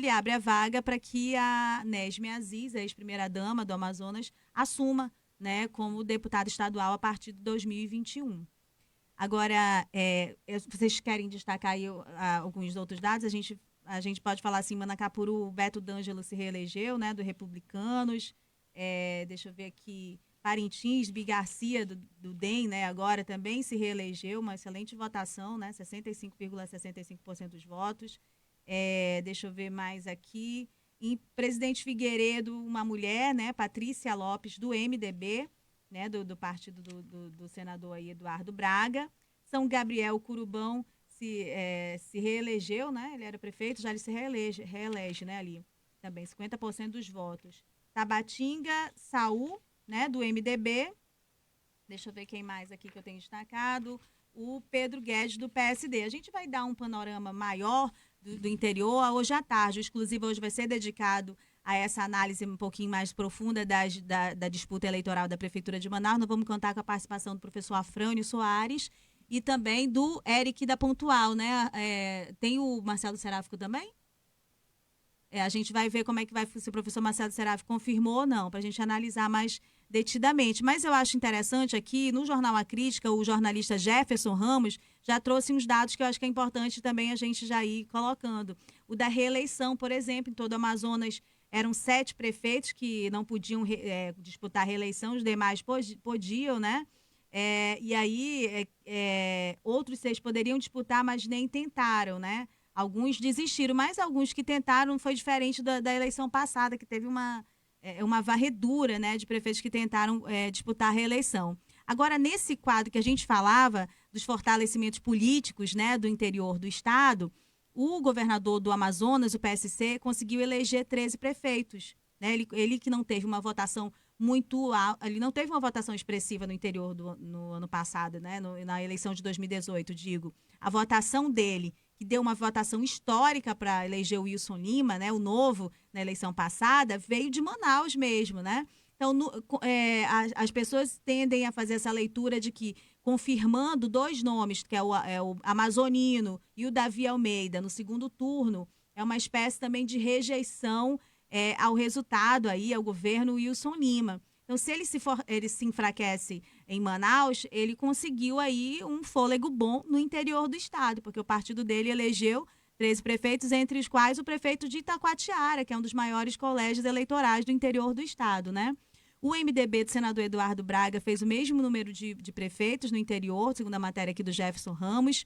abre a vaga para que a Nesme Aziz, a ex-primeira-dama do Amazonas, assuma, né, como deputada estadual a partir de 2021. Agora, vocês querem destacar aí alguns outros dados? A gente pode falar assim, Manacapuru, o Beto D'Angelo se reelegeu, né, do Republicanos. Deixa eu ver aqui, Parintins, Bi Garcia, do DEM, né, agora também se reelegeu, uma excelente votação, né, 65,65% dos votos. Deixa eu ver mais aqui. Em Presidente Figueiredo, uma mulher, né, Patrícia Lopes, do MDB, né, do partido do senador aí, Eduardo Braga. São Gabriel Curubão se reelegeu, né? Ele era prefeito, já ele se reelege, né, ali. Também 50% dos votos. Tabatinga, Saul, né, do MDB. Deixa eu ver quem mais aqui que eu tenho destacado. O Pedro Guedes, do PSD. A gente vai dar um panorama maior do interior hoje à tarde. O exclusivo hoje vai ser dedicado a essa análise um pouquinho mais profunda da disputa eleitoral da Prefeitura de Manaus. Nós vamos contar com a participação do professor Afrânio Soares e também do Eric da Pontual, né? Tem o Marcelo Seráfico também? A gente vai ver como é que vai, se o professor Marcelo Seráfico confirmou ou não, para a gente analisar mais detidamente. Mas eu acho interessante aqui, no Jornal A Crítica, o jornalista Jefferson Ramos já trouxe uns dados que eu acho que é importante também a gente já ir colocando. O da reeleição, por exemplo, em todo o Amazonas, eram 7 prefeitos que não podiam disputar a reeleição, os demais podiam, né? E aí, outros 6 poderiam disputar, mas nem tentaram, né? Alguns desistiram, mas alguns que tentaram foi diferente da eleição passada, que teve uma varredura, né, de prefeitos que tentaram disputar a reeleição. Agora, nesse quadro que a gente falava dos fortalecimentos políticos, né, do interior do estado, o governador do Amazonas, o PSC, conseguiu eleger 13 prefeitos. Né? Ele que não teve uma votação muito alta, ele não teve uma votação expressiva no interior no ano passado, né? Na eleição de 2018, digo. A votação dele, que deu uma votação histórica para eleger o Wilson Lima, né? O novo, na eleição passada, veio de Manaus mesmo, né? Então, as pessoas tendem a fazer essa leitura de que confirmando 2 nomes, que é o Amazonino e o Davi Almeida, no segundo turno, é uma espécie também de rejeição ao resultado aí, ao governo Wilson Lima. Então, se ele se enfraquece em Manaus, ele conseguiu aí um fôlego bom no interior do estado, porque o partido dele elegeu 13 prefeitos, entre os quais o prefeito de Itacoatiara, que é um dos maiores colégios eleitorais do interior do estado, né? O MDB do senador Eduardo Braga fez o mesmo número de prefeitos no interior, segundo a matéria aqui do Jefferson Ramos.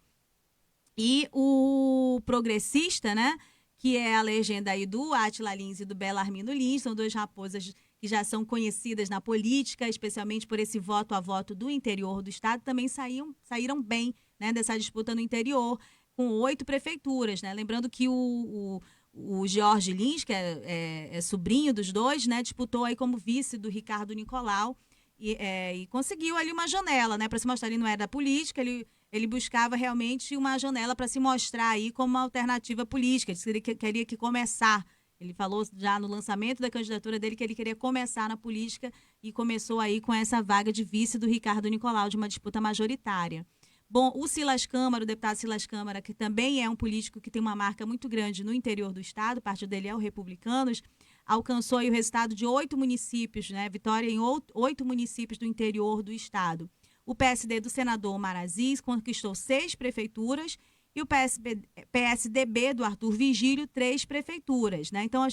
E o progressista, né, que é a legenda aí do Átila Lins e do Belarmino Lins, são 2 raposas que já são conhecidas na política, especialmente por esse voto a voto do interior do estado, também saíram bem, né, dessa disputa no interior, com 8 prefeituras, né? Lembrando que o Jorge Lins, que é sobrinho dos 2, né, disputou aí como vice do Ricardo Nicolau e conseguiu ali uma janela, né, para se mostrar. Ele não era da política, ele buscava realmente uma janela para se mostrar aí como uma alternativa política. Ele queria que começar. Ele falou já no lançamento da candidatura dele que ele queria começar na política e começou aí com essa vaga de vice do Ricardo Nicolau, de uma disputa majoritária. Bom, o Silas Câmara, o deputado Silas Câmara, que também é um político que tem uma marca muito grande no interior do estado, o partido dele é o Republicanos, alcançou aí o resultado de 8 municípios, né? Vitória em 8 municípios do interior do estado. O PSD do senador Omar Aziz conquistou 6 prefeituras e o PSDB do Arthur Vigílio 3 prefeituras, né? Então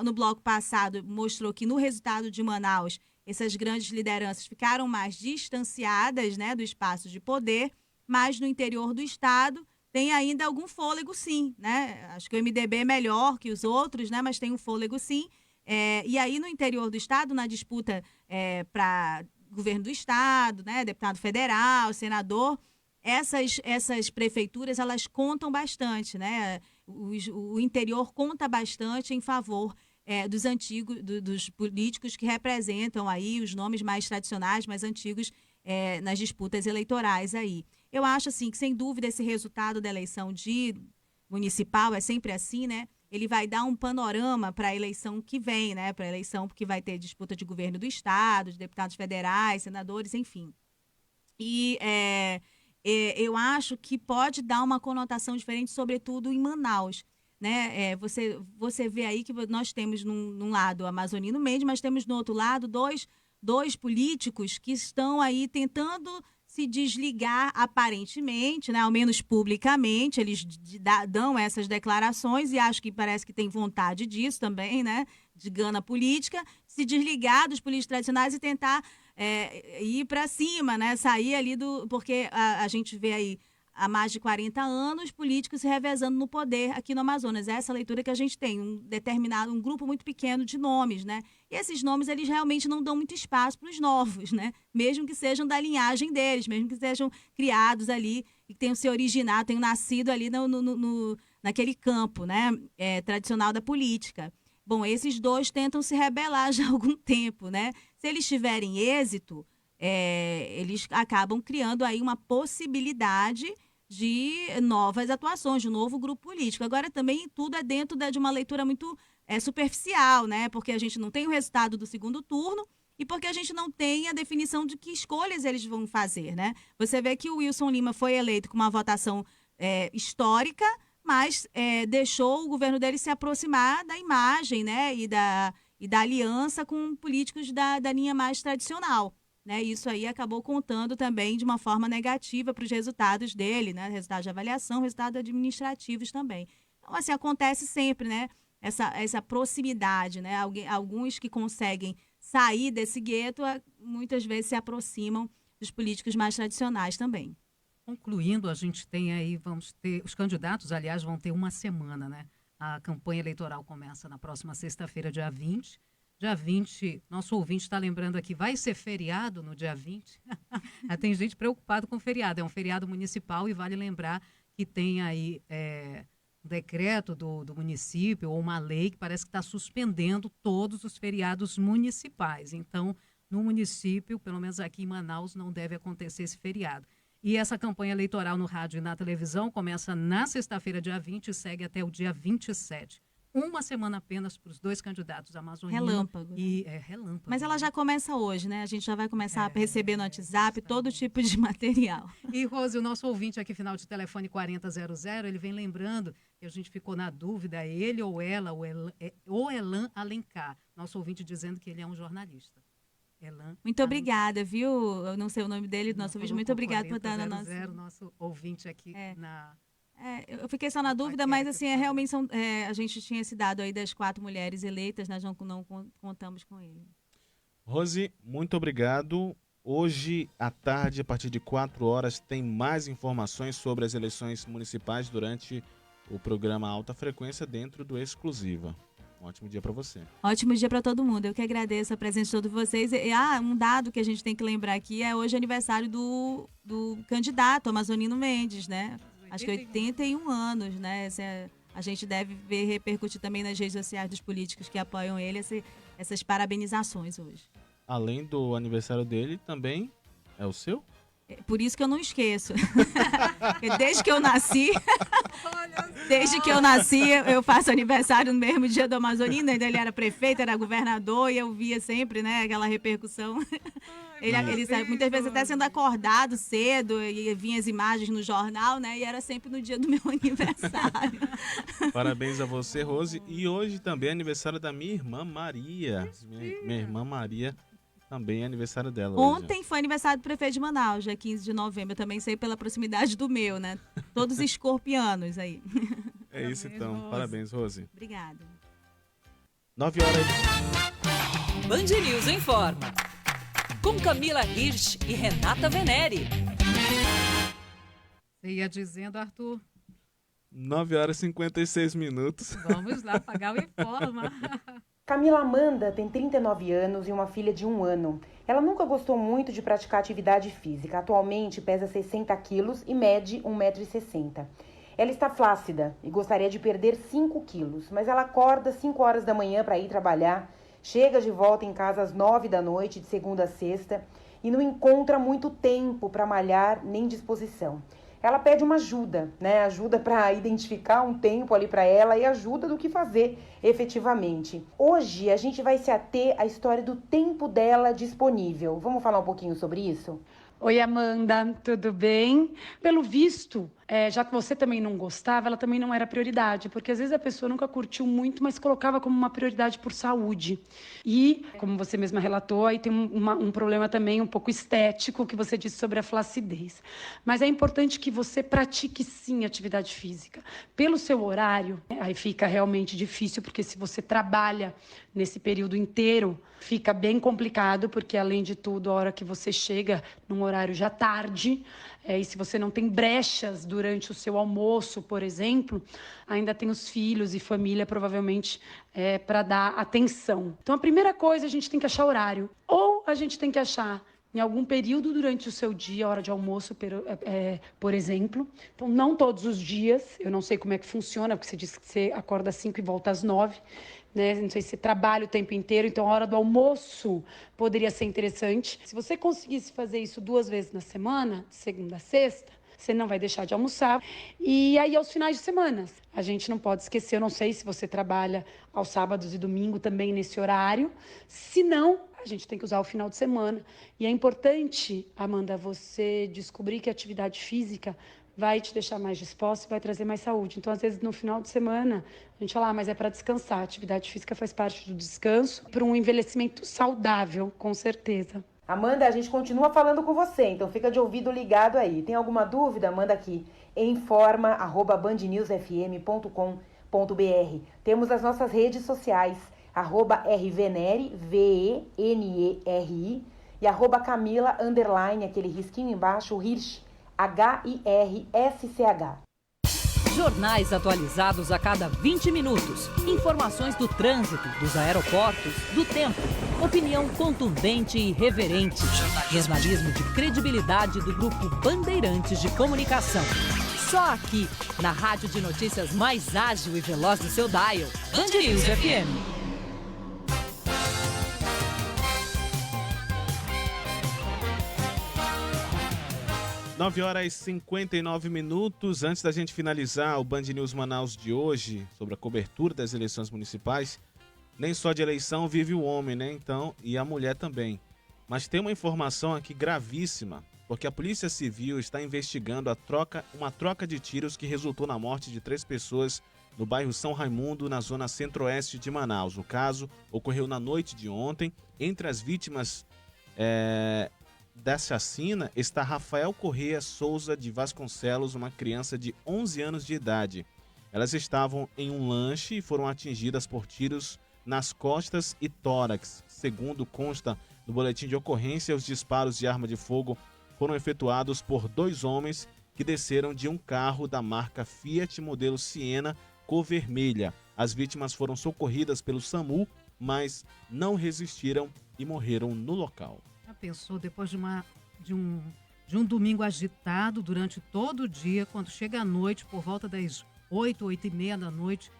no bloco passado mostrou que no resultado de Manaus essas grandes lideranças ficaram mais distanciadas, né, do espaço de poder, mas no interior do estado tem ainda algum fôlego, sim, né? Acho que o MDB é melhor que os outros, né, mas tem um fôlego, sim. E aí no interior do estado, na disputa para governo do estado, né, deputado federal, senador, essas prefeituras, elas contam bastante, né? O interior conta bastante em favor dos políticos que representam aí os nomes mais tradicionais, mais antigos nas disputas eleitorais aí. Eu acho, assim, que sem dúvida esse resultado da eleição de municipal é sempre assim, né? Ele vai dar um panorama para a eleição que vem, né? Para a eleição que vai ter disputa de governo do estado, de deputados federais, senadores, enfim. E eu acho que pode dar uma conotação diferente, sobretudo em Manaus, né? Você vê aí que nós temos num lado Amazonino Mendes, mas temos no outro lado dois políticos que estão aí tentando se desligar aparentemente, né? Ao menos publicamente, eles dão essas declarações e acho que parece que tem vontade disso também, né? De gana política, se desligar dos políticos tradicionais e tentar ir para cima, né? Sair ali porque a gente vê aí há mais de 40 anos, políticos se revezando no poder aqui no Amazonas. Essa leitura que a gente tem, um grupo muito pequeno de nomes, né? E esses nomes, eles realmente não dão muito espaço para os novos, né? Mesmo que sejam da linhagem deles, mesmo que sejam criados ali e tenham se originado, tenham nascido ali naquele campo, né? Tradicional da política. Bom, esses 2 tentam se rebelar já há algum tempo, né? Se eles tiverem êxito, eles acabam criando aí uma possibilidade de novas atuações, de um novo grupo político. Agora, também, tudo é dentro de uma leitura muito superficial, né? Porque a gente não tem o resultado do segundo turno e porque a gente não tem a definição de que escolhas eles vão fazer, né? Você vê que o Wilson Lima foi eleito com uma votação histórica, mas deixou o governo dele se aproximar da imagem, né? E da aliança com políticos da linha mais tradicional. Né, isso aí acabou contando também de uma forma negativa para os resultados dele, né? Resultados de avaliação, resultados administrativos também. Então, assim, acontece sempre, né? Essa proximidade, né? Alguns que conseguem sair desse gueto, muitas vezes se aproximam dos políticos mais tradicionais também. Concluindo, a gente tem aí, os candidatos, aliás, vão ter uma semana, né? A campanha eleitoral começa na próxima sexta-feira, dia 20. Dia 20, nosso ouvinte está lembrando aqui, vai ser feriado no dia 20? Tem gente preocupada com o feriado. É um feriado municipal e vale lembrar que tem aí um decreto do município ou uma lei que parece que está suspendendo todos os feriados municipais. Então, no município, pelo menos aqui em Manaus, não deve acontecer esse feriado. E essa campanha eleitoral no rádio e na televisão começa na sexta-feira, dia 20, e segue até o dia 27. uma semana apenas para os 2 candidatos, Amazonino Relâmpago. e Relâmpago. Mas ela já começa hoje, né? A gente já vai começar a receber no WhatsApp todo tipo de material. E, Rose, o nosso ouvinte aqui, final de telefone 4000, ele vem lembrando que a gente ficou na dúvida, ele ou ela, ou Elan Alencar. Nosso ouvinte dizendo que ele é um jornalista. Elan Muito obrigada, viu? Eu não sei o nome dele, nosso ouvinte. Muito obrigada por estar na nossa... nosso ouvinte aqui na... eu fiquei só na dúvida, mas assim, realmente a gente tinha esse dado aí das 4 mulheres eleitas, nós não contamos com ele. Rose, muito obrigado. Hoje à tarde, a partir de 4 horas, tem mais informações sobre as eleições municipais durante o programa Alta Frequência dentro do Exclusiva. Um ótimo dia para você. Ótimo dia para todo mundo. Eu que agradeço a presença de todos vocês. Um dado que a gente tem que lembrar aqui é hoje aniversário do candidato Amazonino Mendes, né? Acho que 81 anos, né? A gente deve ver repercutir também nas redes sociais dos políticos que apoiam ele essas parabenizações hoje. Além do aniversário dele, também é o seu? Por isso que eu não esqueço. Desde que eu nasci, eu faço aniversário no mesmo dia do Amazonino. Ainda ele era prefeito, era governador, e eu via sempre, né, aquela repercussão. Ele sabe, muitas vezes até sendo acordado cedo, e vinha as imagens no jornal, né? E era sempre no dia do meu aniversário. Parabéns a você, Rose. E hoje também é aniversário da minha irmã Maria. Minha irmã Maria. Também é aniversário dela. Ontem foi aniversário do prefeito de Manaus, dia 15 de novembro. Eu também sei pela proximidade do meu, né? Todos escorpianos aí. É isso então. Rose. Parabéns, Rose. Obrigada. 9 horas. Band News informa. Com Camila Hirsch e Renata Venere. Você ia dizendo, Arthur? 9 horas e 56 minutos. Vamos lá, pagar o informa. Camila Amanda tem 39 anos e uma filha de 1 ano. Ela nunca gostou muito de praticar atividade física. Atualmente pesa 60 quilos e mede 1,60 m. Ela está flácida e gostaria de perder 5 quilos, mas ela acorda às 5 horas da manhã para ir trabalhar, chega de volta em casa às 9 da noite, de segunda a sexta, e não encontra muito tempo para malhar nem disposição. Ela pede uma ajuda, né? Ajuda para identificar um tempo ali para ela e ajuda do que fazer efetivamente. Hoje a gente vai se ater à história do tempo dela disponível. Vamos falar um pouquinho sobre isso? Oi, Amanda, tudo bem? Pelo visto, já que você também não gostava, ela também não era prioridade, porque às vezes a pessoa nunca curtiu muito, mas colocava como uma prioridade por saúde. E, como você mesma relatou, aí tem um problema também um pouco estético que você disse sobre a flacidez. Mas é importante que você pratique sim atividade física. Pelo seu horário, aí fica realmente difícil, porque se você trabalha nesse período inteiro, fica bem complicado, porque além de tudo, a hora que você chega num horário já tarde, e se você não tem brechas durante o seu almoço, por exemplo, ainda tem os filhos e família, provavelmente, para dar atenção. Então, a primeira coisa, a gente tem que achar horário. Ou a gente tem que achar em algum período durante o seu dia, hora de almoço, por exemplo. Então, não todos os dias. Eu não sei como é que funciona, porque você disse que você acorda às 5 e volta às 9. Né? Não sei se você trabalha o tempo inteiro, então a hora do almoço poderia ser interessante. Se você conseguisse fazer isso 2 vezes na semana, de segunda a sexta, você não vai deixar de almoçar. E aí, aos finais de semana, a gente não pode esquecer, eu não sei se você trabalha aos sábados e domingo também nesse horário. Se não, a gente tem que usar o final de semana. E é importante, Amanda, você descobrir que a atividade física vai te deixar mais disposta e vai trazer mais saúde. Então, às vezes, no final de semana, a gente fala, mas é para descansar. A atividade física faz parte do descanso para um envelhecimento saudável, com certeza. Amanda, a gente continua falando com você, então fica de ouvido ligado aí. Tem alguma dúvida? Manda aqui, informa@bandnewsfm.com.br. Temos as nossas redes sociais, @rveneri, VENERI, e @Camila, aquele risquinho embaixo, Hirsch, HIRSCH. Jornais atualizados a cada 20 minutos. Informações do trânsito, dos aeroportos, do tempo. Opinião contundente e irreverente. Jornalismo de credibilidade do Grupo Bandeirantes de Comunicação. Só aqui, na rádio de notícias mais ágil e veloz do seu dial. Band News FM. 9h59. Antes da gente finalizar o Band News Manaus de hoje, sobre a cobertura das eleições municipais, nem só de eleição vive o homem, né? Então, e a mulher também. Mas tem uma informação aqui gravíssima, porque a Polícia Civil está investigando uma troca de tiros que resultou na morte de 3 pessoas no bairro São Raimundo, na zona centro-oeste de Manaus. O caso ocorreu na noite de ontem. Entre as vítimas da chacina está Rafael Correia Souza de Vasconcelos, uma criança de 11 anos de idade. Elas estavam em um lanche e foram atingidas por tiros nas costas e tórax. Segundo consta no boletim de ocorrência, os disparos de arma de fogo foram efetuados por 2 homens que desceram de um carro da marca Fiat modelo Siena cor vermelha. As vítimas foram socorridas pelo SAMU, mas não resistiram e morreram no local. Já pensou, depois de um domingo agitado durante todo o dia, quando chega à noite, por volta das 8h30 da noite,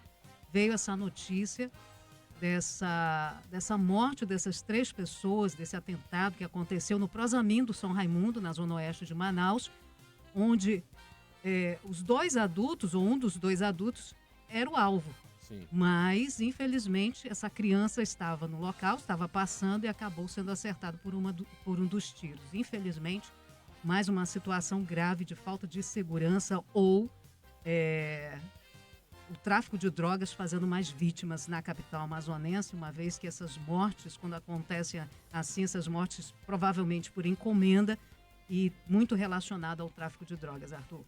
veio essa notícia dessa morte dessas 3 pessoas, desse atentado que aconteceu no Prosamin do São Raimundo, na zona oeste de Manaus, onde os 2 adultos, ou um dos 2 adultos, era o alvo. Sim. Mas, infelizmente, essa criança estava no local, estava passando e acabou sendo acertado por um dos tiros. Infelizmente, mais uma situação grave de falta de segurança ou o tráfico de drogas fazendo mais vítimas na capital amazonense, uma vez que essas mortes, quando acontecem assim, essas mortes provavelmente por encomenda e muito relacionada ao tráfico de drogas, Arthur.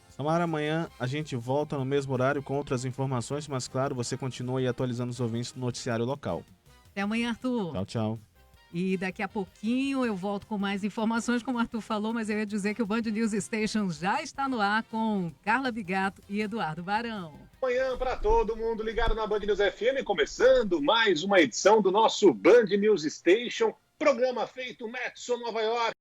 Samara, amanhã a gente volta no mesmo horário com outras informações, mas claro, você continua aí atualizando os ouvintes do noticiário local. Até amanhã, Arthur. Tchau, tchau. E daqui a pouquinho eu volto com mais informações, como o Arthur falou, mas eu ia dizer que o Band News Station já está no ar com Carla Bigato e Eduardo Barão. Amanhã para todo mundo ligado na Band News FM, começando mais uma edição do nosso Band News Station, programa feito Madison Nova York.